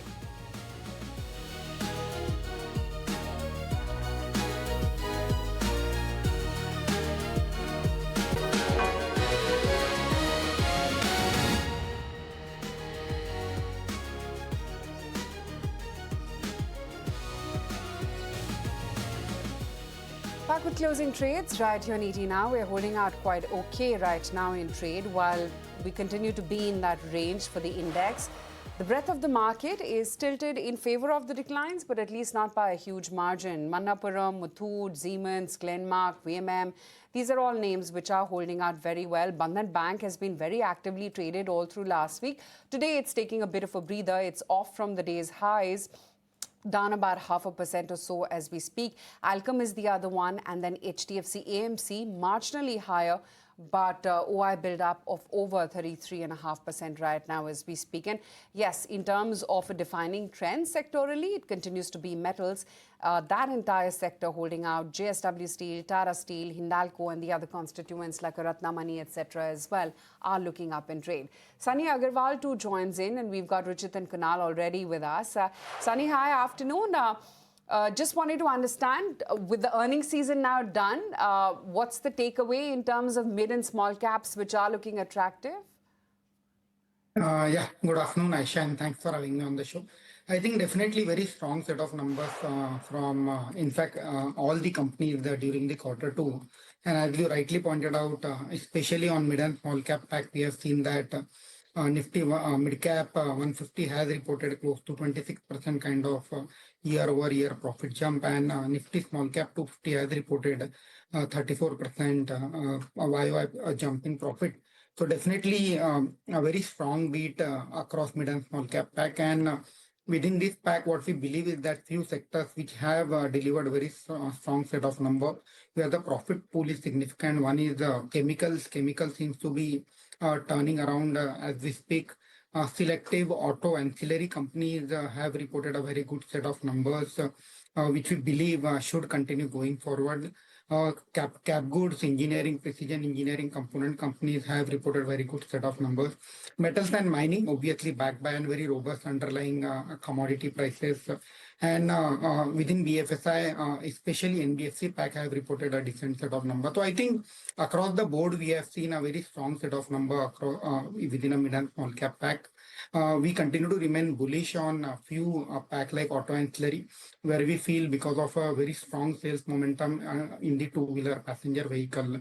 Back with closing trades right here on ET Now. We're holding out quite okay right now in trade while we continue to be in that range for the index. The breadth of the market is tilted in favor of the declines, but at least not by a huge margin. Manappuram, Muthoot, Siemens, Glenmark, VMM, these are all names which are holding out very well. Bandhan Bank has been very actively traded all through last week. Today it's taking a bit of a breather. It's off from the day's highs. down about 0.5% or so as we speak. Alcom is the other one, and then HDFC AMC marginally higher, but OI build-up of over 33.5% right now as we speak. And yes, in terms of a defining trend sectorally, it continues to be metals. That entire sector holding out, JSW Steel, Tata Steel, Hindalco, and the other constituents like Ratnamani, etc. as well, are looking up in trade. Sunny Agarwal too joins in, and we've got Ruchit and Kunal already with us. Sunny, hi, afternoon. Just wanted to understand, with the earnings season now done, what's the takeaway in terms of mid and small caps which are looking attractive? Yeah, good afternoon, Aisha, and thanks for having me on the show. I think definitely very strong set of numbers from, in fact, all the companies during the quarter two. And as you rightly pointed out, especially on mid and small cap pack, we have seen that Nifty mid cap 150 has reported close to 26% kind of year-over-year profit jump, and Nifty small cap 250 has reported 34% YY jump in profit. So definitely a very strong beat across mid and small cap pack. And within this pack, what we believe is that few sectors which have delivered very strong set of number, where the profit pool is significant. One is chemicals. Chemicals seems to be turning around as we speak. Selective auto ancillary companies have reported a very good set of numbers, which we believe should continue going forward. Cap goods, engineering, precision engineering component companies have reported very good set of numbers. Metals and mining, obviously backed by a very robust underlying commodity prices. And within BFSI, especially NBFC pack have reported a decent set of numbers. So I think across the board, we have seen a very strong set of number within a mid and small cap pack. We continue to remain bullish on a few pack like auto ancillary, where we feel because of a very strong sales momentum in the two-wheeler passenger vehicle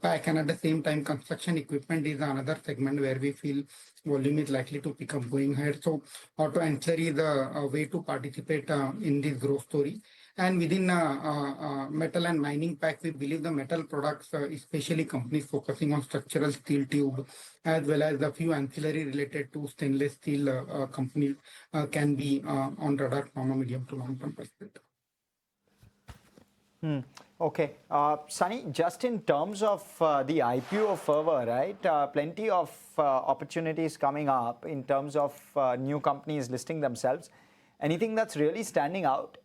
pack, and at the same time, construction equipment is another segment where we feel volume is likely to pick up going ahead. So auto ancillary is a way to participate in this growth story. And within metal and mining pack, we believe the metal products, especially companies focusing on structural steel tube, as well as a few ancillary related to stainless steel companies, can be on radar from a medium to long term perspective. Okay. Sunny, just in terms of the IPO fervor, right? Plenty of opportunities coming up in terms of new companies listing themselves. Anything that's really standing out?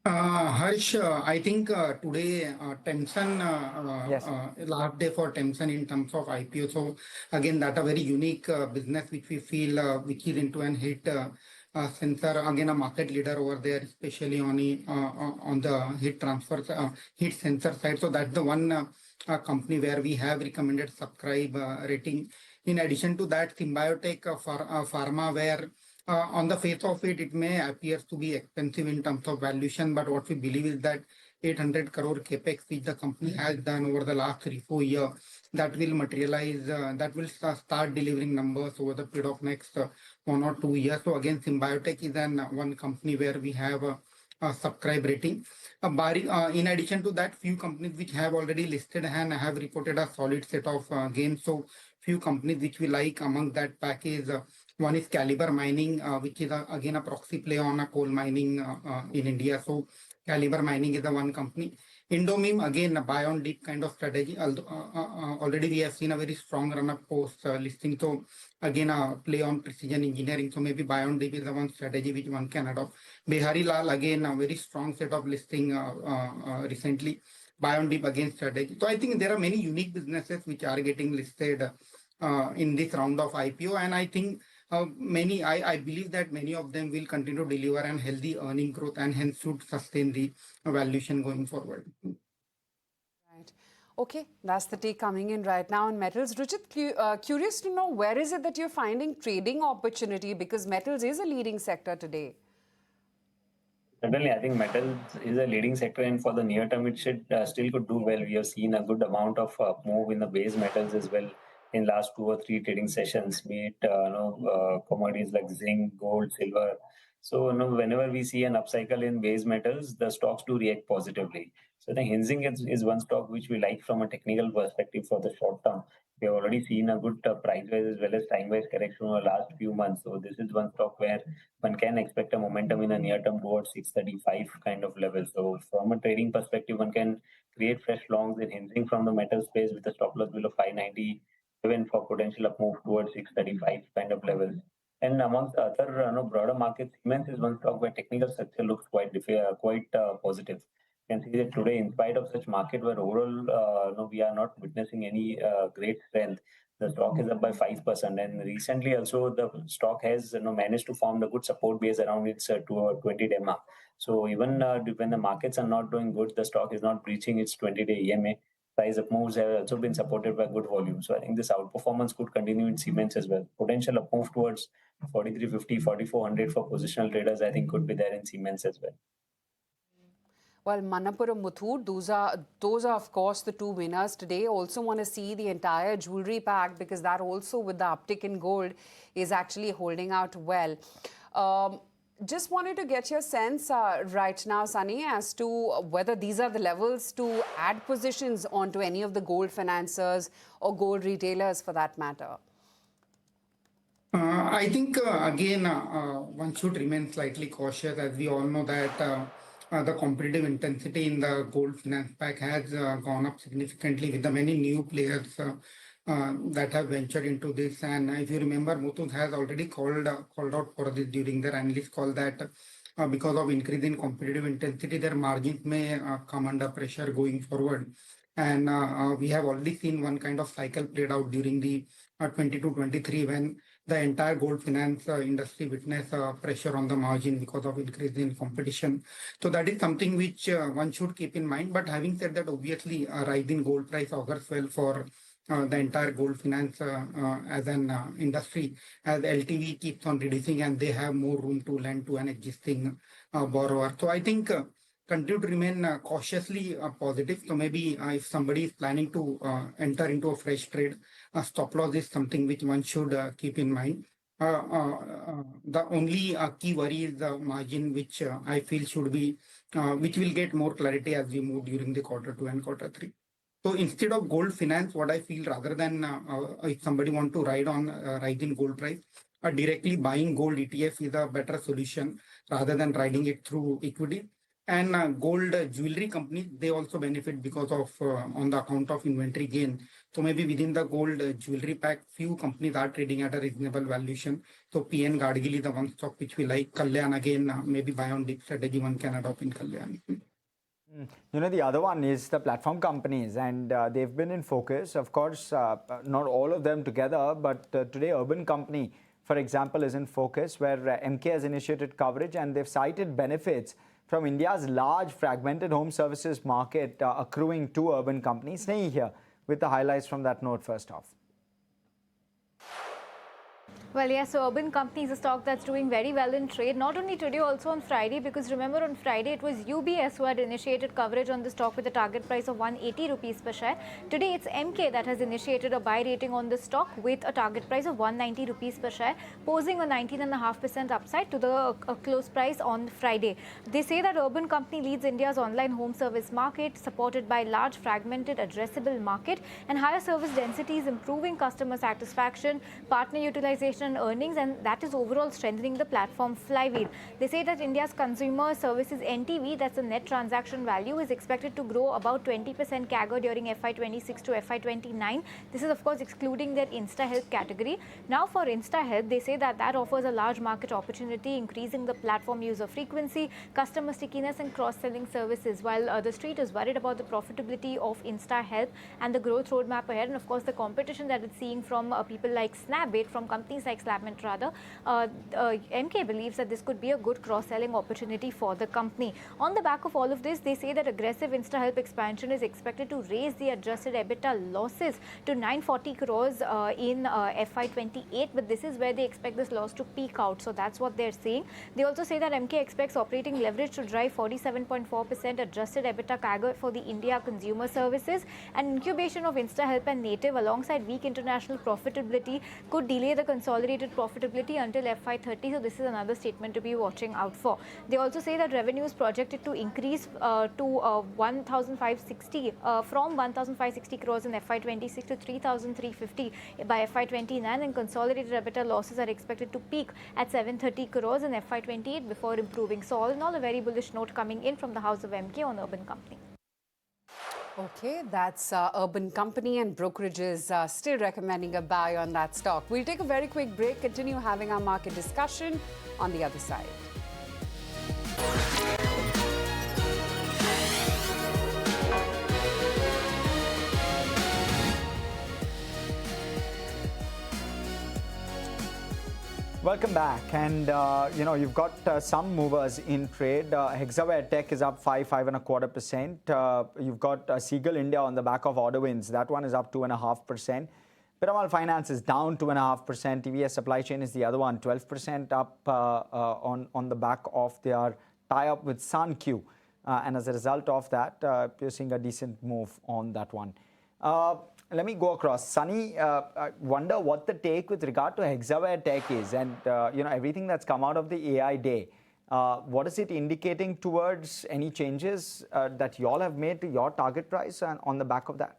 Harsh, I think today Tencent, Yes. last day for Tencent in terms of IPO. So again, that a very unique business which we feel which is into an hit sensor. Again, a market leader over there, especially on the heat transfer, heat sensor side. So that's the one company where we have recommended subscribe rating. In addition to that, Symbiotic Pharma, where on the face of it, it may appear to be expensive in terms of valuation, but what we believe is that 800 crore capex which the company has done over the last 3-4 years, that will materialize, that will start delivering numbers over the period of next 1 or 2 years. So again, Symbiotic is one company where we have a subscribe rating. In addition to that, few companies which have already listed and have reported a solid set of gains. So few companies which we like among that package. One is Caliber Mining, which is again a proxy play on a coal mining in India. So Caliber Mining is the one company. Indomim, again, a buy on dip kind of strategy. Already we have seen a very strong run up post listing. So again, a play on precision engineering. So maybe buy on dip is the one strategy which one can adopt. Behari Lal, again, a very strong set of listing recently. Buy on dip again strategy. So I think there are many unique businesses which are getting listed in this round of IPO. And I think I believe that many of them will continue to deliver an healthy earning growth and hence should sustain the valuation going forward. Right. Okay, that's the take coming in right now on metals. Ruchit, curious to know, where is it that you're finding trading opportunity, because metals is a leading sector today? Certainly, I think metals is a leading sector, and for the near term, it should still could do well. We have seen a good amount of move in the base metals as well in last 2 or 3 trading sessions, be it commodities like zinc, gold, silver. So whenever we see an upcycle in base metals, the stocks do react positively. So I think Hensing is one stock which we like from a technical perspective for the short term. we have already seen a good price-wise as well as time-wise correction over the last few months. So this is one stock where one can expect a momentum in the near term towards 635 kind of level. So from a trading perspective, one can create fresh longs in hinging from the metal space with a stop loss below 597 for potential up move towards 635 kind of levels. And amongst the other broader markets, Siemens is one stock where technical structure looks quite positive. You can see that today, in spite of such market where overall we are not witnessing any great strength, the stock is up by 5%. And recently also the stock has managed to form the good support base around its 20-day mark. So even when the markets are not doing good, the stock is not breaching its 20-day EMA. Price up moves have also been supported by good volume. So I think this outperformance could continue in Siemens as well. Potential up move towards 4350, 4400 for positional traders, I think could be there in Siemens as well. Well, Manappuram, Muthoot, those are of course the two winners today. Also want to see the entire jewelry pack because that also with the uptick in gold is actually holding out well. Just wanted to get your sense right now, Sunny, as to whether these are the levels to add positions onto any of the gold financiers or gold retailers for that matter. I think, again, one should remain slightly cautious as we all know that the competitive intensity in the gold finance pack has gone up significantly with the many new players that have ventured into this. And if you remember, Muthoot has already called out for this during their analyst call that because of increase in competitive intensity, their margins may come under pressure going forward. And we have already seen one kind of cycle played out during the 22-23 when the entire gold finance industry witnessed pressure on the margin because of increase in competition. So that is something which one should keep in mind. But having said that, obviously, a rise in gold price augurs well for the entire gold finance as an industry, as LTV keeps on reducing and they have more room to lend to an existing borrower. So I think continue to remain cautiously positive. So maybe if somebody is planning to enter into a fresh trade, stop loss is something which one should keep in mind. The only key worry is the margin, which I feel should be, which will get more clarity as we move during the Q2 and Q3. So instead of gold finance, what I feel rather than if somebody want to ride on rising gold price, directly buying gold ETF is a better solution rather than riding it through equity. And gold jewelry companies, they also benefit because of on the account of inventory gain. So maybe within the gold jewelry pack, few companies are trading at a reasonable valuation. So PN Gadgil is the one stock which we like. Kalyan again, maybe buy on dip strategy one can adopt in Kalyan. You know, the other one is the platform companies, and they've been in focus. Of course, not all of them together, but today Urban Company, for example, is in focus where MK has initiated coverage and they've cited benefits from India's large fragmented home services market accruing to Urban Companies. Staying here with the highlights from that note first off. Well, yes, so Urban Company is a stock that's doing very well in trade, not only today, also on Friday, because remember on Friday it was UBS who had initiated coverage on the stock with a target price of 180 rupees per share. Today it's MK that has initiated a buy rating on the stock with a target price of 190 rupees per share, posing a 19.5% upside to the close price on Friday. They say that Urban Company leads India's online home service market, supported by large fragmented addressable market and higher service densities, improving customer satisfaction, partner utilization and earnings, and that is overall strengthening the platform flywheel. They say that India's consumer services NTV, that's the net transaction value, is expected to grow about 20% CAGR during FY26 to FY29. This is of course excluding their InstaHelp category. Now for InstaHelp, they say that that offers a large market opportunity, increasing the platform user frequency, customer stickiness and cross-selling services, while the street is worried about the profitability of InstaHelp and the growth roadmap ahead, and of course the competition that it's seeing from people like Snapbit, from companies like Slapmint rather. MK believes that this could be a good cross-selling opportunity for the company. On the back of all of this, they say that aggressive InstaHelp expansion is expected to raise the adjusted EBITDA losses to 940 crores in FY28, but this is where they expect this loss to peak out. So that's what they're saying. They also say that MK expects operating leverage to drive 47.4% adjusted EBITDA CAGR for the India consumer services, and incubation of InstaHelp and Native alongside weak international profitability could delay the consolidation consolidated profitability until FY30. So this is another statement to be watching out for. They also say that revenue is projected to increase to 1,560 from 1,560 crores in FY26 to 3,350 by FY29, and consolidated EBITDA losses are expected to peak at 730 crores in FY28 before improving. So all in all, a very bullish note coming in from the house of MK on Urban Company. Okay, that's Urban Company, and brokerages still recommending a buy on that stock. We'll take a very quick break, continue having our market discussion on the other side. Welcome back, and you've got some movers in trade. Hexaware Tech is up 5.25%. You've got Seagull India on the back of order wins. That one is up 2.5%. Piramal Finance is down 2.5%. TVS Supply Chain is the other one, 12% up on the back of their tie-up with SunQ. And as a result of that, you're seeing a decent move on that one. Let me go across. Sunny, I wonder what the take with regard to Hexaware Tech is, and everything that's come out of the AI day. What is it indicating towards any changes that you all have made to your target price and on the back of that?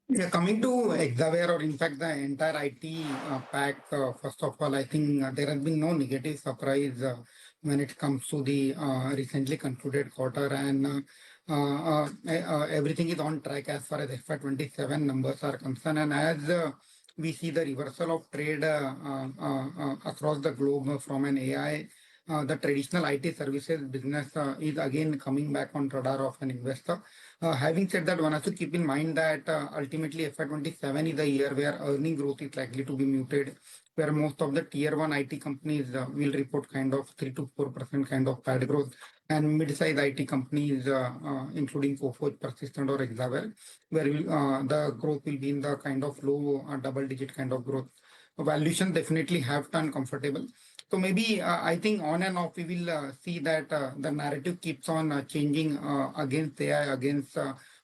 Yeah, coming to Hexaware, or in fact the entire IT pack, first of all, I think there has been no negative surprise when it comes to the recently concluded quarter, and everything is on track as far as FY27 numbers are concerned. And as we see the reversal of trade across the globe from an AI, the traditional IT services business is again coming back on radar of an investor. Having said that, one has to keep in mind that ultimately FY27 is a year where earning growth is likely to be muted, where most of the tier 1 IT companies will report kind of 3 to 4% kind of bad growth, and mid-size IT companies, including Coforge, Persistent or Hexaware, where the growth will be in the kind of low double-digit kind of growth. Valuation definitely have turned comfortable. So maybe I think on and off we will see that the narrative keeps on changing against AI, against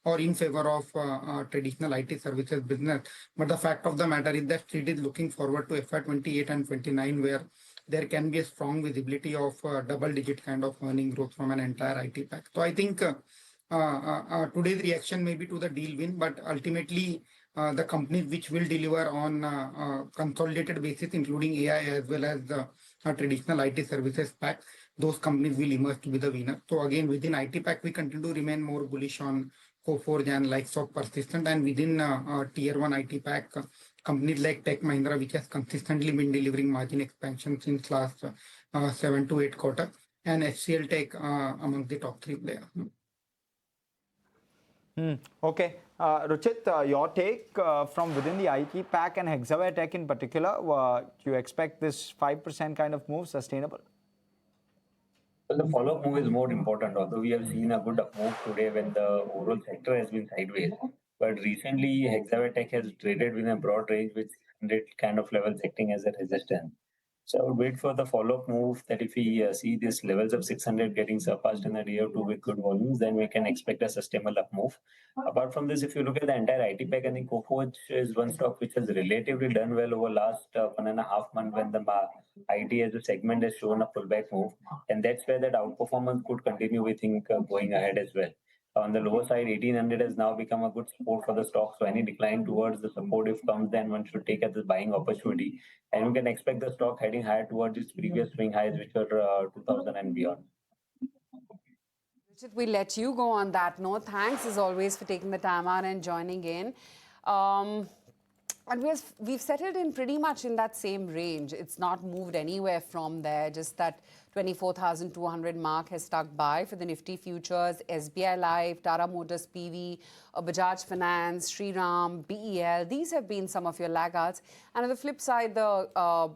or in favor of traditional IT services business. But the fact of the matter is that Street is looking forward to FY28 and 29, where there can be a strong visibility of double-digit kind of earning growth from an entire IT pack. So I think today's reaction may be to the deal win, but ultimately the companies which will deliver on consolidated basis, including AI as well as the traditional IT services pack, those companies will emerge to be the winner. So again, within IT pack, we continue to remain more bullish on Coforge and likes of Persistent, and within tier 1 IT pack, companies like Tech Mahindra, which has consistently been delivering margin expansion since last 7 to 8 quarters, and HCL Tech among the top 3 players. Okay. Ruchit, your take from within the IT pack and Hexaware Tech in particular, do you expect this 5% kind of move sustainable? Well, the follow-up move is more important, although we have seen a good move today when the overall sector has been sideways. But recently, Hexaware Tech has traded within a broad range with 100 kind of levels acting as a resistance. So I would wait for the follow-up move that if we see these levels of 600 getting surpassed in a day or two with good volumes, then we can expect a sustainable up move. Apart from this, if you look at the entire IT pack, I think Coforge is one stock which has relatively done well over last 1.5 months when the IT as a segment has shown a pullback move. And that's where that outperformance could continue, we think, going ahead as well. On the lower side, 1800 has now become a good support for the stock. So any decline towards the support if comes, then one should take as a buying opportunity. And we can expect the stock heading higher towards its previous swing highs, which are 2000 and beyond. Richard, we'll let you go on that note. Thanks as always for taking the time out and joining in. And we've settled in pretty much in that same range. It's not moved anywhere from there. Just that 24,200 mark has stuck by for the Nifty futures. SBI Life, Tata Motors PV, Bajaj Finance, Shriram, BEL. These have been some of your laggards. And on the flip side, the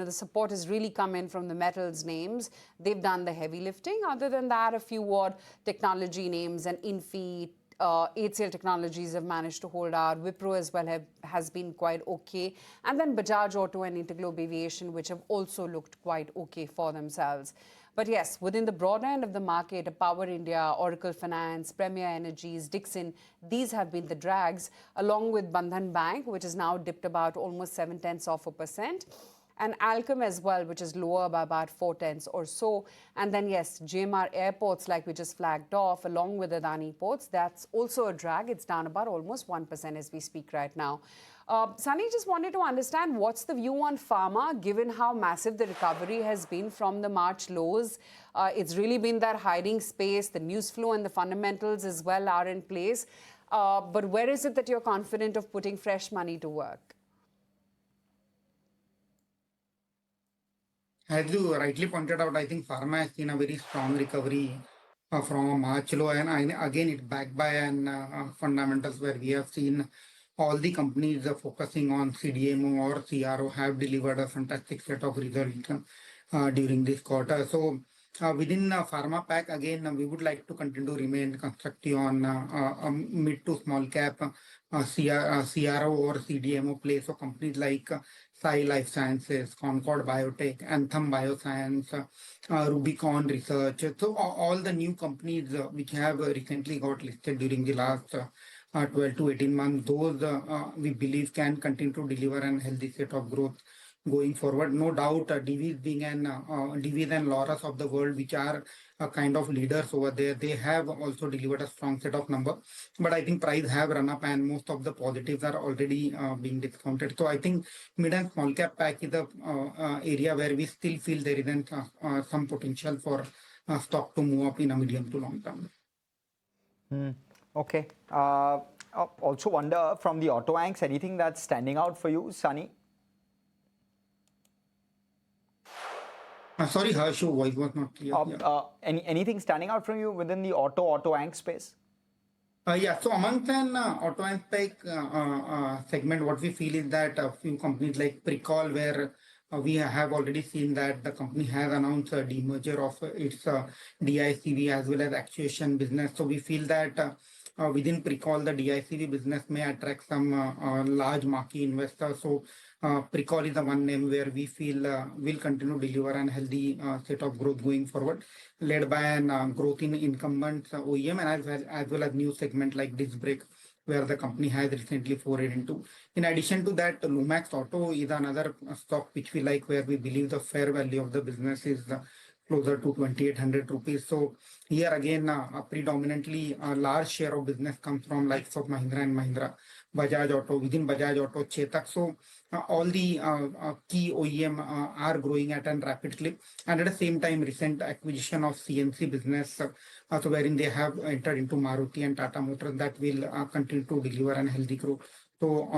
support has really come in from the metals names. They've done the heavy lifting. Other than that, a few technology names and Infi, HCL Technologies have managed to hold out. Wipro as well has been quite okay. And then Bajaj Auto and Interglobe Aviation, which have also looked quite okay for themselves. But yes, within the broad end of the market, Power India, Oracle Finance, Premier Energies, Dixon, these have been the drags, along with Bandhan Bank, which has now dipped about almost 0.7%. And Alchem as well, which is lower by about 0.4 or so. And then, yes, GMR Airports, like we just flagged off, along with Adani Ports, that's also a drag. It's down about almost 1% as we speak right now. Sunny, just wanted to understand what's the view on pharma, given how massive the recovery has been from the March lows. It's really been that hiding space, the news flow and the fundamentals as well are in place. But where is it that you're confident of putting fresh money to work? As you rightly pointed out, I think pharma has seen a very strong recovery from a March low, and again, it's backed by fundamentals where we have seen all the companies focusing on CDMO or CRO have delivered a fantastic set of results during this quarter. So within pharma pack, again, we would like to continue to remain constructive on mid to small cap CRO or CDMO play. So companies like Sai Life Sciences, Concord Biotech, Anthem Bioscience, Rubicon Research. So all the new companies which have recently got listed during the last 12 to 18 months, those we believe can continue to deliver a healthy set of growth going forward. No doubt, Divi's being Divi's and Laurus of the world, which are kind of leaders over there, they have also delivered a strong set of numbers. But I think price have run up and most of the positives are already being discounted. So I think mid and small cap pack is the area where we still feel there isn't some potential for stock to move up in a medium to long term. Okay. Also wonder from the auto anchors, anything that's standing out for you, Sunny? Sorry, Harsh, your voice was not clear. Anything standing out from you within the auto anch space? Yeah, so amongst an auto and spec segment, what we feel is that a few companies like Precall, where we have already seen that the company has announced a demerger of its DICV as well as actuation business. So we feel that within Precall, the DICV business may attract some large marquee investors. So Precall is the one name where we feel will continue to deliver a healthy set of growth going forward, led by an growth in incumbent OEM and as well as new segment like disc brake, where the company has recently forayed into. In addition to that, Lumax Auto is another stock which we like, where we believe the fair value of the business is closer to 2,800 rupees. So here again, predominantly a large share of business comes from likes of Mahindra and Mahindra, Bajaj Auto, within Bajaj Auto, Chetak. So all the key OEM are growing at a rapid clip. And at the same time, recent acquisition of CNC business, so wherein they have entered into Maruti and Tata Motors, that will continue to deliver a healthy growth. So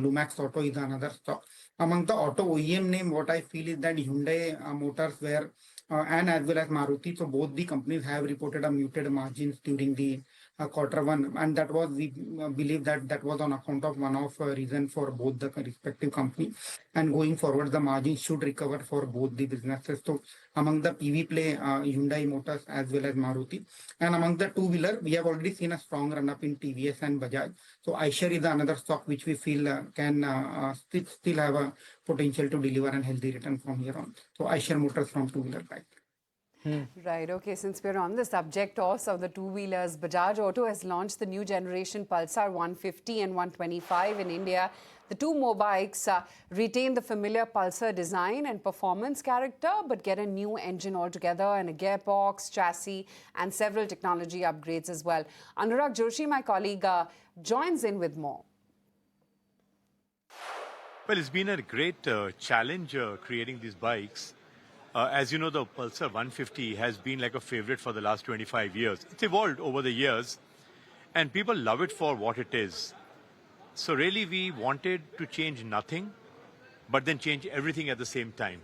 Lumax Auto is another stock. Among the auto OEM name, what I feel is that Hyundai Motors were and as well as Maruti. So both the companies have reported a muted margins during the quarter one, and that was, we believe that was on account of one of reason for both the respective company. And going forward, the margins should recover for both the businesses. So among the PV play, Hyundai Motors as well as Maruti, and among the two-wheeler, we have already seen a strong run up in TVS and Bajaj. So Eicher is another stock which we feel can still have a potential to deliver a healthy return from here on. So Eicher Motors from two-wheeler pack. Right, okay, since we're on the subject of the two-wheelers, Bajaj Auto has launched the new generation Pulsar 150 and 125 in India. The two motorbikes retain the familiar Pulsar design and performance character, but get a new engine altogether and a gearbox, chassis, and several technology upgrades as well. Anurag Joshi, my colleague, joins in with more. Well, it's been a great challenge creating these bikes. As you know, the Pulsar 150 has been like a favorite for the last 25 years. It's evolved over the years, and people love it for what it is. So really, we wanted to change nothing, but then change everything at the same time.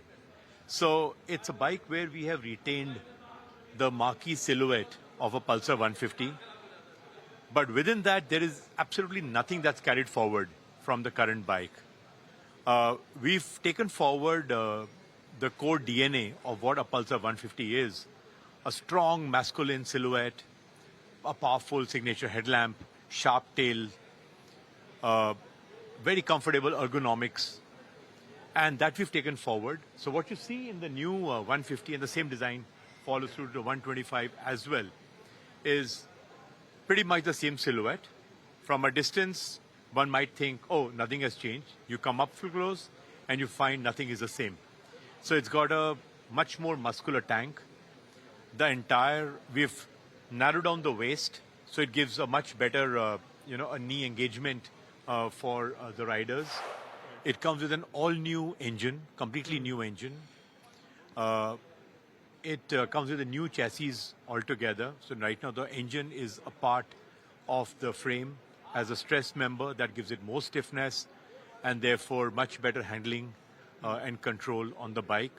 So it's a bike where we have retained the marquee silhouette of a Pulsar 150. But within that, there is absolutely nothing that's carried forward from the current bike. We've taken forward the core DNA of what a Pulsar 150 is. A strong masculine silhouette, a powerful signature headlamp, sharp tail, very comfortable ergonomics, and that we've taken forward. So what you see in the new 150 and the same design follows through to 125 as well is pretty much the same silhouette. From a distance, one might think, oh, nothing has changed. You come up close and you find nothing is the same. So it's got a much more muscular tank. We've narrowed down the waist, so it gives a much better, a knee engagement for the riders. It comes with an all-new engine, completely new engine. It comes with a new chassis altogether. So right now the engine is a part of the frame as a stress member that gives it more stiffness and therefore much better handling and control on the bike.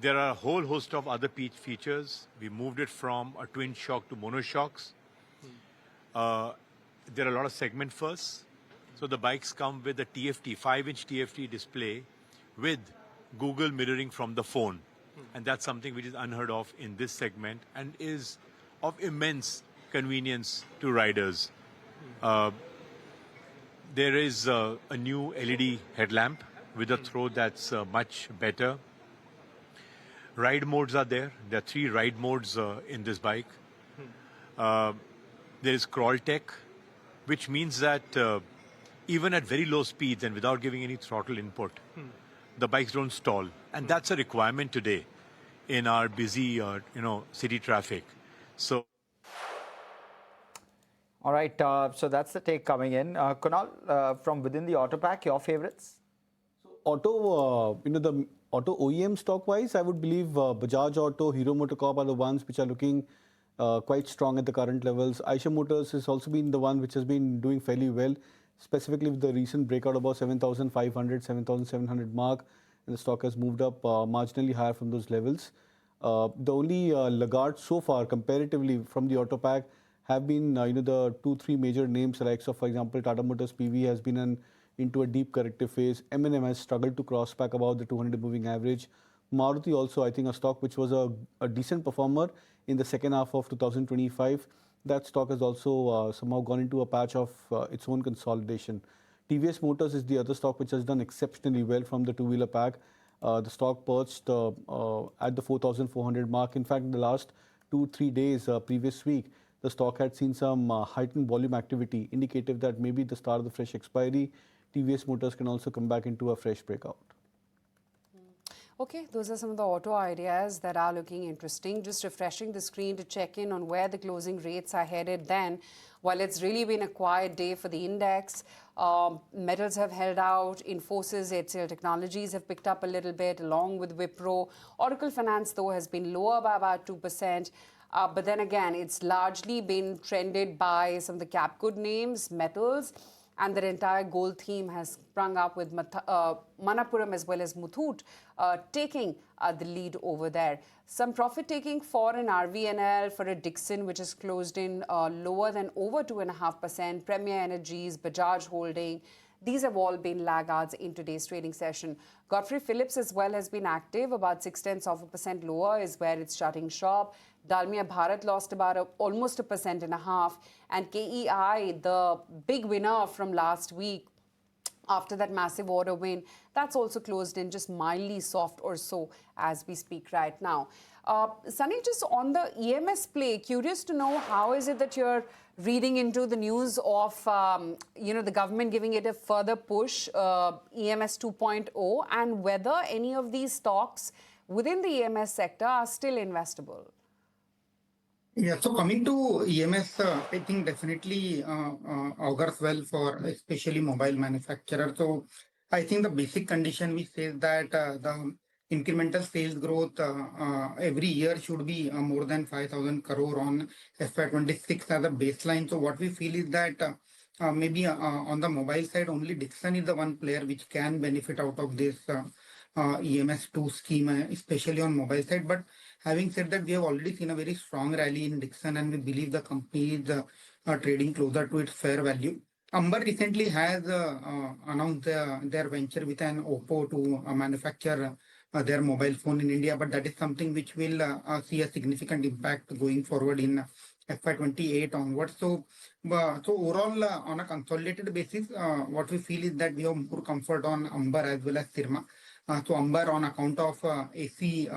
There are a whole host of other features. We moved it from a twin shock to monoshocks. There are a lot of segment firsts. So the bikes come with a TFT, 5-inch TFT display with Google mirroring from the phone. And that's something which is unheard of in this segment and is of immense convenience to riders. There is a new LED headlamp with a throw that's much better. Ride modes are there. There are 3 ride modes in this bike. There is crawl tech, which means that even at very low speeds and without giving any throttle input, the bikes don't stall. And that's a requirement today in our busy, city traffic. So. All right, so that's the take coming in. Kunal, from within the auto pack, your favorites? Auto, the auto OEM stock-wise, I would believe Bajaj Auto, Hero MotoCorp are the ones which are looking quite strong at the current levels. Eicher Motors has also been the one which has been doing fairly well, specifically with the recent breakout about 7,500, 7,700 mark, and the stock has moved up marginally higher from those levels. The only laggard so far, comparatively from the auto pack, have been the 2-3 major names, like so, for example, Tata Motors PV has been into a deep corrective phase. M&M has struggled to cross back about the 200 moving average. Maruti also, I think, a stock which was a decent performer in the second half of 2025. That stock has also somehow gone into a patch of its own consolidation. TVS Motors is the other stock which has done exceptionally well from the two-wheeler pack. The stock perched at the 4,400 mark. In fact, in the last 2-3 days, previous week, the stock had seen some heightened volume activity, indicative that maybe the start of the fresh expiry, TVS Motors can also come back into a fresh breakout. Okay, those are some of the auto ideas that are looking interesting. Just refreshing the screen to check in on where the closing rates are headed then. While it's really been a quiet day for the index, metals have held out. Infosys, HCL Technologies have picked up a little bit along with Wipro. Oracle Finance, though, has been lower by about 2%. But then again, it's largely been trended by some of the cap good names, metals, and their entire gold theme has sprung up with Manappuram as well as Muthoot taking the lead over there. Some profit taking for an RVNL, for a Dixon, which is closed in lower than over 2.5%, Premier Energies, Bajaj Holding. These have all been laggards in today's trading session. Godfrey Phillips as well has been active, about 0.6% lower is where it's shutting shop. Dalmia Bharat lost about almost 1.5%. And KEI, the big winner from last week, after that massive order win, that's also closed in just mildly soft or so as we speak right now. Sunny, just on the EMS play, curious to know how is it that you're reading into the news of, the government giving it a further push, EMS 2.0, and whether any of these stocks within the EMS sector are still investable? Yeah, so coming to EMS, I think definitely augurs well for especially mobile manufacturers. So I think the basic condition we say that the incremental sales growth every year should be more than 5,000 crore on FY26 as a baseline. So what we feel is that maybe on the mobile side, only Dixon is the one player which can benefit out of this EMS2 scheme, especially on mobile side. But having said that, we have already seen a very strong rally in Dixon, and we believe the company is trading closer to its fair value. Amber recently has announced their venture with an Oppo to manufacture their mobile phone in India, but that is something which will see a significant impact going forward in FY28 onwards. So overall, on a consolidated basis, what we feel is that we have more comfort on Amber as well as Sirma. So Amber on account of AC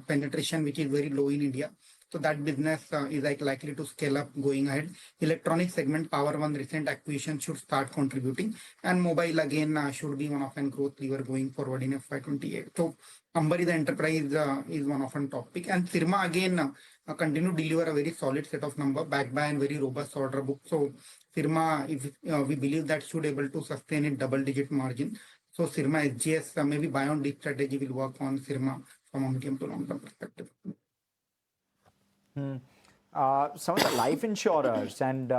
penetration, which is very low in India. So that business is likely to scale up going ahead. Electronic segment, Power One recent acquisition should start contributing, and mobile again should be one of an growth lever going forward in FY28. So Amber is the enterprise is one of an topic, and Sirma again continue to deliver a very solid set of number backed by a very robust order book. So Sirma, if we believe that should able to sustain a double-digit margin. So Sirma SGS maybe buy on deep strategy will work on Sirma from a medium to long-term perspective. Some of the life insurers and,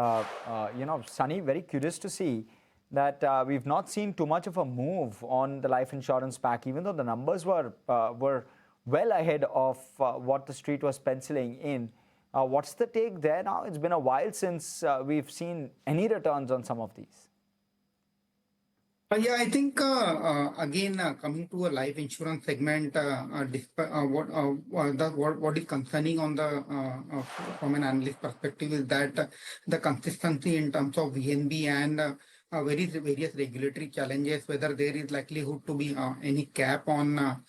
Sunny, very curious to see that we've not seen too much of a move on the life insurance pack, even though the numbers were well ahead of what the street was penciling in. What's the take there now? It's been a while since we've seen any returns on some of these. Yeah, I think again coming to a life insurance segment, what is concerning on the from an analyst perspective is that the consistency in terms of VNB and various regulatory challenges, whether there is likelihood to be any cap on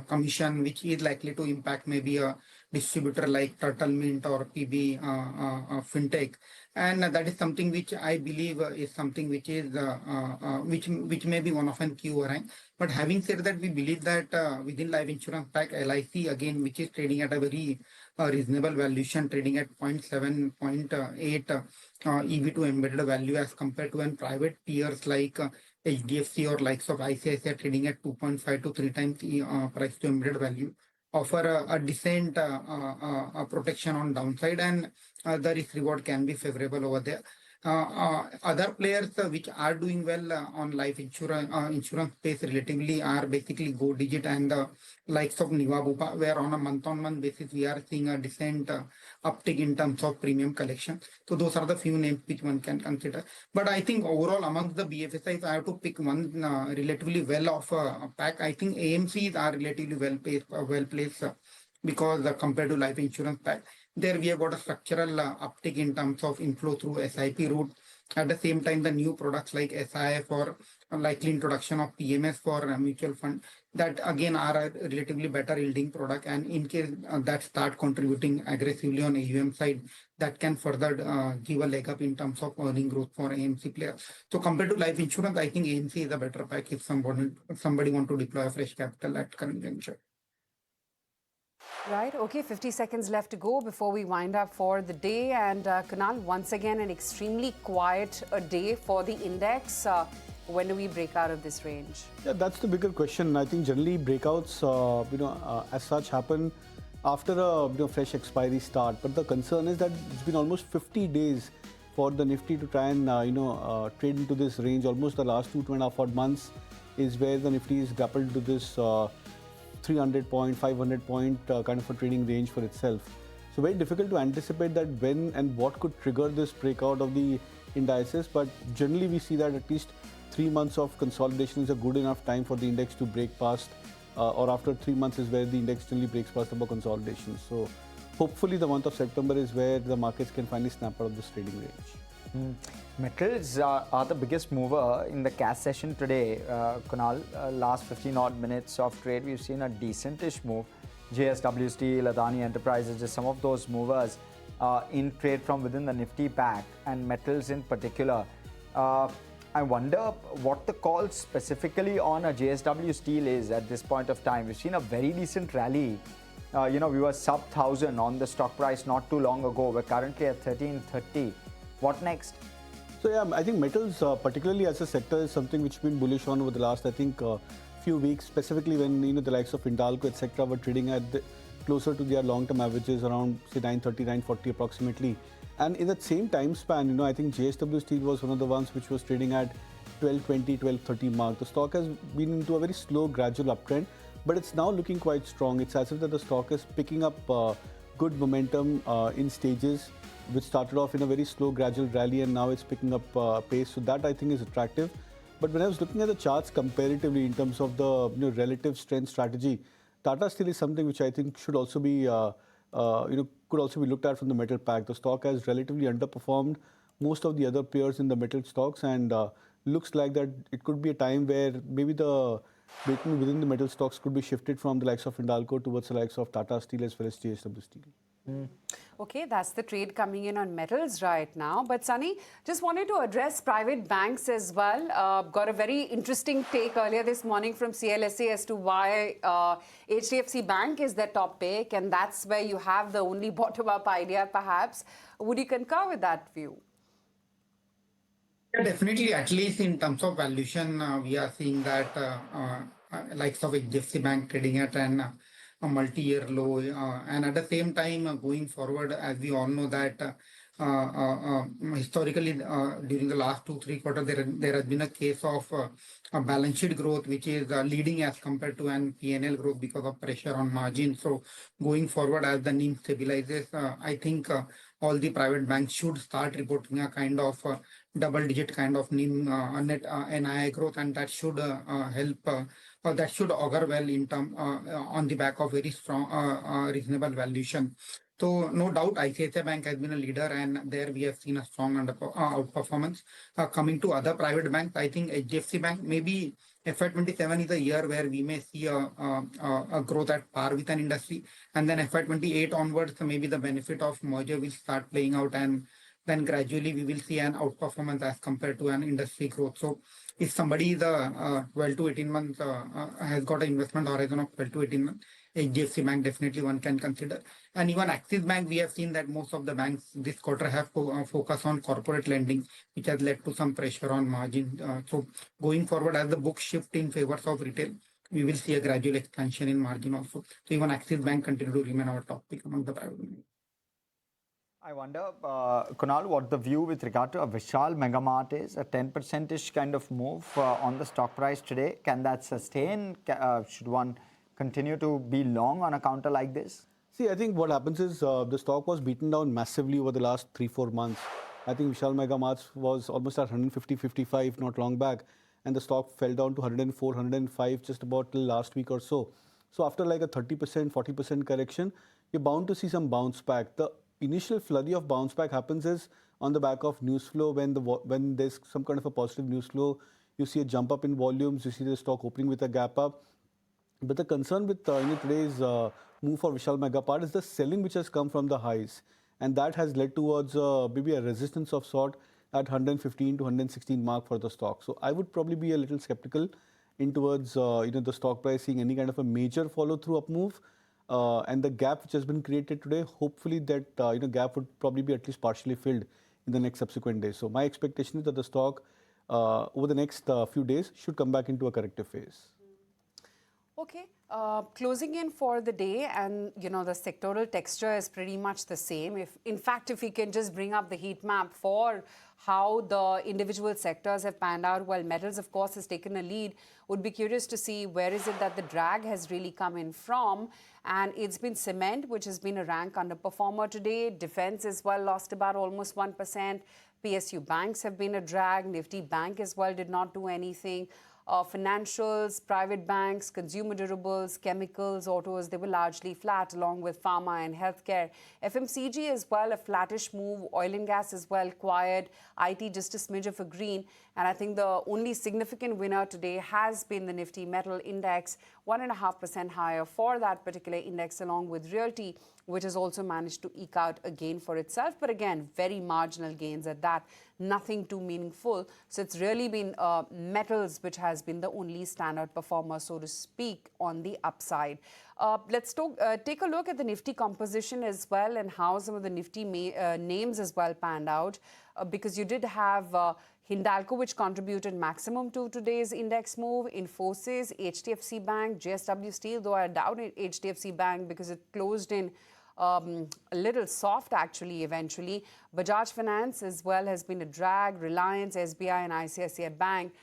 commission, which is likely to impact maybe a distributor like Turtle Mint or PB FinTech. And that is something which I believe is something which is which may be one of an key overhang. But having said that, we believe that within life insurance pack, LIC again, which is trading at a very reasonable valuation, trading at 0.7, 0.8 EV to embedded value as compared to an private peers like HDFC or likes of ICICI trading at 2.5 to 3 times price to embedded value, offer a decent protection on downside, and the risk reward can be favorable over there. Other players which are doing well on life insurance space relatively are basically Go Digit and the likes of Niva Bupa, where on a month-on-month basis we are seeing a decent uptick in terms of premium collection. So those are the few names which one can consider. But I think overall amongst the BFSIs, I have to pick one relatively well off pack. I think AMCs are relatively well placed because compared to life insurance pack, there we have got a structural uptick in terms of inflow through SIP route. At the same time, the new products like SIF or likely introduction of PMS for a mutual fund, that again are a relatively better yielding product, and in case that start contributing aggressively on AUM side, that can further give a leg up in terms of earning growth for AMC players. So compared to life insurance, I think AMC is a better pack if somebody want to deploy a fresh capital at current juncture. Right, okay, 50 seconds left to go before we wind up for the day. And Kunal, once again, an extremely quiet day for the index. When do we break out of this range? Yeah, that's the bigger question. I think generally breakouts, as such happen after a fresh expiry start. But the concern is that it's been almost 50 days for the Nifty to try and, trade into this range. Almost the last 2.5 odd months is where the Nifty is grappled to this 300 point, 500 point kind of a trading range for itself. So very difficult to anticipate that when and what could trigger this breakout of the indices. But generally we see that at least 3 months of consolidation is a good enough time for the index to break past, or after 3 months is where the index generally breaks past above consolidation. So hopefully the month of September is where the markets can finally snap out of this trading range. Metals are the biggest mover in the cash session today. Kunal, last 15 odd minutes of trade, we've seen a decentish move. JSW Steel, Adani Enterprises, just some of those movers in trade from within the Nifty pack, and metals in particular. I wonder what the call specifically on a JSW Steel is at this point of time. We've seen a very decent rally. We were sub 1,000 on the stock price not too long ago. We're currently at 1330. What next? So yeah, I think metals, particularly as a sector, is something which has been bullish on over the last, I think, few weeks, specifically when the likes of Hindalco, etc., were trading at closer to their long-term averages around say 930, 940 approximately. And in that same time span, I think JSW Steel was one of the ones which was trading at 1220, 1230 mark. The stock has been into a very slow, gradual uptrend, but it's now looking quite strong. It's as if that the stock is picking up good momentum in stages, which started off in a very slow, gradual rally, and now it's picking up pace. So that I think is attractive. But when I was looking at the charts comparatively in terms of the relative strength strategy, Tata Steel is something which I think should also be could also be looked at from the metal pack. The stock has relatively underperformed most of the other peers in the metal stocks, and looks like that it could be a time where maybe the weighting within the metal stocks could be shifted from the likes of Hindalco towards the likes of Tata Steel as well as JSW Steel. Okay, that's the trade coming in on metals right now. But Sunny, just wanted to address private banks as well. Got a very interesting take earlier this morning from CLSA as to why HDFC Bank is their top pick, and that's where you have the only bottom-up idea, perhaps. Would you concur with that view? Yeah, definitely, at least in terms of valuation, we are seeing that likes of HDFC Bank trading at a multi-year low. And at the same time, going forward, as we all know that historically, during the last 2-3 quarters, there has been a case of a balance sheet growth, which is leading as compared to an P&L growth because of pressure on margin. So going forward, as the NIM stabilizes, I think all the private banks should start reporting a kind of double-digit kind of NIM net NII growth, and that should help, or that should augur well in term on the back of very strong, reasonable valuation. So no doubt ICICI Bank has been a leader, and there we have seen a strong outperformance. Coming to other private banks, I think HDFC Bank, maybe FY27 is a year where we may see a growth at par with an industry, and then FY28 onwards, maybe the benefit of merger will start playing out, and then gradually we will see an outperformance as compared to an industry growth. So if somebody is 12 to 18 months has got an investment horizon of 12 to 18 months, HDFC Bank definitely one can consider. And even Axis Bank, we have seen that most of the banks this quarter have focused on corporate lending, which has led to some pressure on margin. So going forward, as the book shift in favor of retail, we will see a gradual expansion in margin also. So even Axis Bank continue to remain our top pick among the private banks. I wonder, Kunal, what the view with regard to a Vishal Megamart is, a 10%-ish kind of move on the stock price today. Can that sustain? Should one continue to be long on a counter like this? See, I think what happens is the stock was beaten down massively over the last 3-4 months. I think Vishal Megamart was almost at 150-55 not long back, and the stock fell down to 104, 105 just about till last week or so. So after like a 30%, 40% correction, you're bound to see some bounce back. The initial flurry of bounce back happens is on the back of news flow. When there's some kind of a positive news flow, you see a jump up in volumes, you see the stock opening with a gap up. But the concern with today's move for Vishal Megamart is the selling which has come from the highs, and that has led towards maybe a resistance of sort at 115 to 116 mark for the stock. So I would probably be a little skeptical in towards the stock price seeing any kind of a major follow through up move. And the gap which has been created today, hopefully that gap would probably be at least partially filled in the next subsequent days. So my expectation is that the stock over the next few days should come back into a corrective phase. Okay, closing in for the day, and the sectoral texture is pretty much the same. In fact, if we can just bring up the heat map for how the individual sectors have panned out, while metals, of course, has taken a lead, would be curious to see where is it that the drag has really come in from. And it's been cement, which has been a rank underperformer today. Defense as well lost about almost 1%. PSU banks have been a drag. Nifty Bank as well did not do anything. Financials, private banks, consumer durables, chemicals, autos, they were largely flat, along with pharma and healthcare. FMCG as well, a flattish move. Oil and gas as well, quiet. IT just a smidge of a green. And I think the only significant winner today has been the Nifty Metal Index, 1.5% higher for that particular index, along with Realty, which has also managed to eke out a gain for itself. But again, very marginal gains at that, nothing too meaningful. So it's really been metals which has been the only standout performer, so to speak, on the upside. Let's take a look at the Nifty composition as well, and how some of the Nifty names as well panned out, because you did have Hindalco, which contributed maximum to today's index move, Infosys, HDFC Bank, JSW Steel, though I doubt HDFC Bank because it closed in a little soft actually eventually. Bajaj Finance as well has been a drag. Reliance, SBI and ICICI Bank,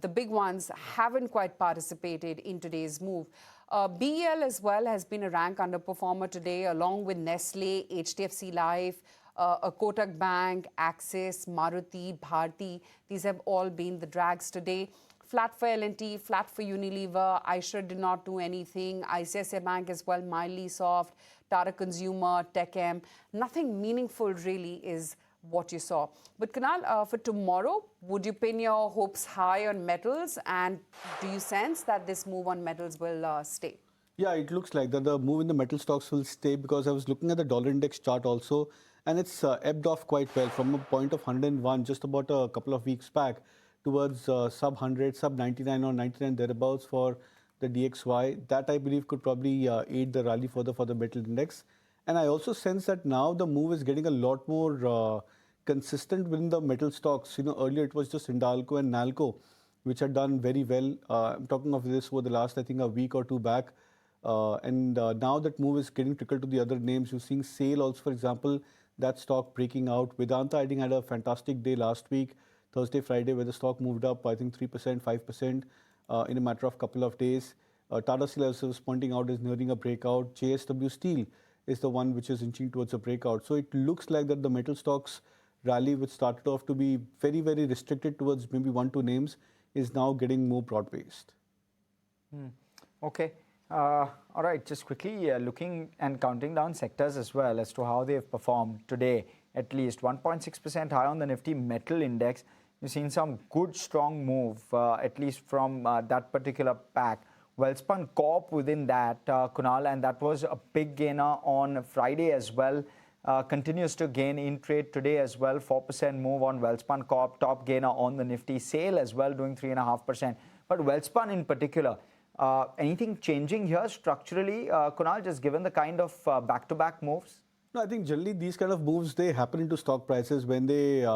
the big ones, haven't quite participated in today's move. BEL as well has been a rank underperformer today, along with Nestle, HDFC Life, a Kotak Bank, Axis, Maruti, Bharti. These have all been the drags today. Flat for L&T, flat for Unilever. Aisha did not do anything. ICICI Bank as well, mildly soft. Tata Consumer, TechM. Nothing meaningful really is what you saw. But Kunal, for tomorrow, would you pin your hopes high on metals? And do you sense that this move on metals will stay? Yeah, it looks like that the move in the metal stocks will stay, because I was looking at the dollar index chart also, and it's ebbed off quite well from a point of 101 just about a couple of weeks back towards sub 100, sub 99 or 99 thereabouts for the DXY. That I believe could probably aid the rally further for the metal index. And I also sense that now the move is getting a lot more consistent within the metal stocks. Earlier it was just Hindalco and Nalco, which had done very well. I'm talking of this over the last, I think, a week or two back. And now that move is getting trickled to the other names. You're seeing SAIL also, for example, that stock breaking out. Vedanta, I think, had a fantastic day last week, Thursday, Friday, where the stock moved up, I think, 3%, 5% in a matter of couple of days. Tata Steel, as I was pointing out, is nearing a breakout. JSW Steel is the one which is inching towards a breakout. So it looks like that the metal stocks rally, which started off to be very, very restricted towards maybe 1-2 names, is now getting more broad-based. Okay. All right, just quickly looking and counting down sectors as well as to how they've performed today. At least 1.6% high on the Nifty Metal Index. You've seen some good, strong move, at least from that particular pack. Welspun Corp within that, Kunal, and that was a big gainer on Friday as well. Continues to gain in trade today as well. 4% move on Welspun Corp, top gainer on the Nifty. SAIL as well doing 3.5%. But Welspun in particular, anything changing here structurally, Kunal, just given the kind of back-to-back moves? No, I think generally these kind of moves, they happen into stock prices when they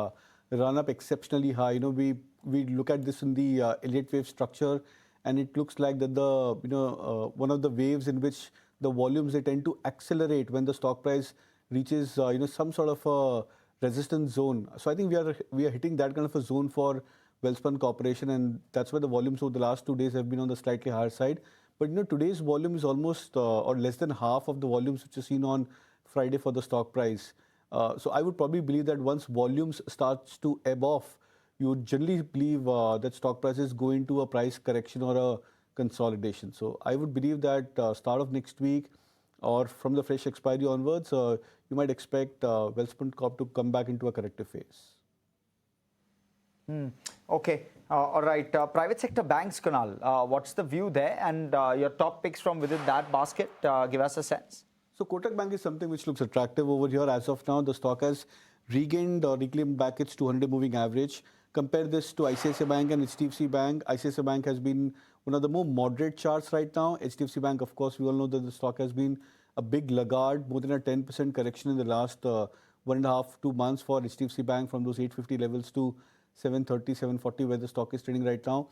run up exceptionally high. We look at this in the Elliott wave structure, and it looks like that the one of the waves in which the volumes, they tend to accelerate when the stock price reaches some sort of a resistance zone. So I think we are hitting that kind of a zone for Welspun Corporation, and that's why the volumes over the last 2 days have been on the slightly higher side. But today's volume is almost or less than half of the volumes which are seen on Friday for the stock price. So I would probably believe that once volumes starts to ebb off, you would generally believe that stock prices go into a price correction or a consolidation. So I would believe that start of next week or from the fresh expiry onwards, you might expect Welspun Corp to come back into a corrective phase. Okay. All right. Private sector banks, Kunal, what's the view there? And your top picks from within that basket, give us a sense. So Kotak Bank is something which looks attractive over here. As of now, the stock has regained or reclaimed back its 200 moving average. Compare this to ICICI Bank and HDFC Bank. ICICI Bank has been one of the more moderate charts right now. HDFC Bank, of course, we all know that the stock has been a big laggard, more than a 10% correction in the last 1.5-2 months for HDFC Bank from those 850 levels to 730, 740, where the stock is trading right now.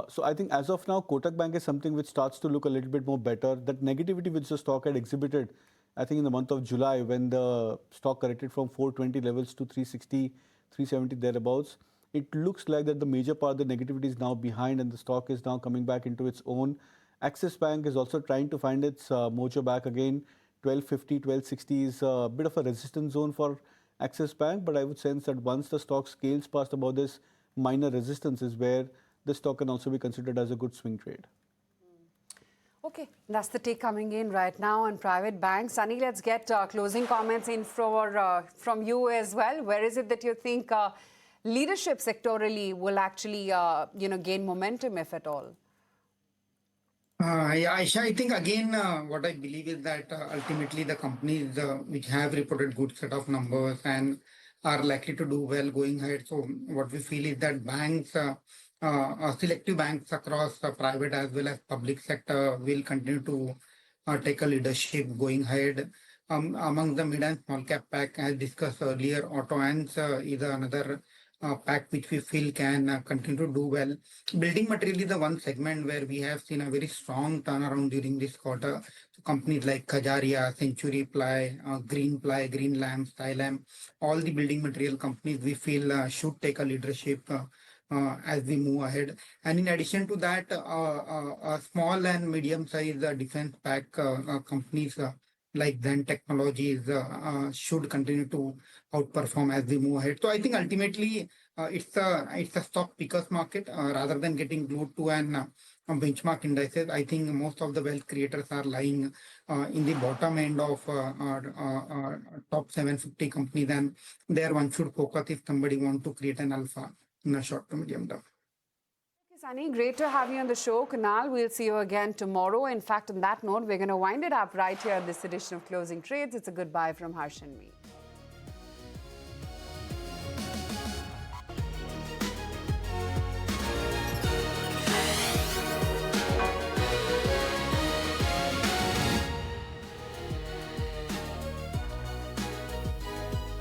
So I think as of now, Kotak Bank is something which starts to look a little bit more better. That negativity which the stock had exhibited, I think in the month of July, when the stock corrected from 420 levels to 360, 370 thereabouts, it looks like that the major part of the negativity is now behind and the stock is now coming back into its own. Axis Bank is also trying to find its mojo back again. 1250, 1260 is a bit of a resistance zone for Axis Bank, but I would sense that once the stock scales past about this minor resistance is where the stock can also be considered as a good swing trade. Okay, that's the take coming in right now on private banks. Sunny, let's get closing comments in from you as well. Where is it that you think leadership sectorally will actually gain momentum, if at all? Aisha, I think again, what I believe is that ultimately the companies which have reported good set of numbers and are likely to do well going ahead. So what we feel is that banks, selective banks across private as well as public sector will continue to take a leadership going ahead. Among the mid and small cap pack, as discussed earlier, auto ants is another pack which we feel can continue to do well. Building material is the one segment where we have seen a very strong turnaround during this quarter. So companies like Kajaria, Century Ply, Green Ply, Green Lamp, Stylam, all the building material companies we feel should take a leadership as we move ahead. And in addition to that, small and medium-sized defense pack companies like Zen Technologies should continue to outperform as we move ahead. So I think ultimately it's a stock pickers market rather than getting glued to an benchmark indices. I think most of the wealth creators are lying in the bottom end of top 750 companies, and there one should focus if somebody want to create an alpha in a short to medium term. Sunny, great to have you on the show. Kunal, we'll see you again tomorrow. In fact, on that note, we're going to wind it up right here at this edition of Closing Trades. It's a goodbye from Harsh and me.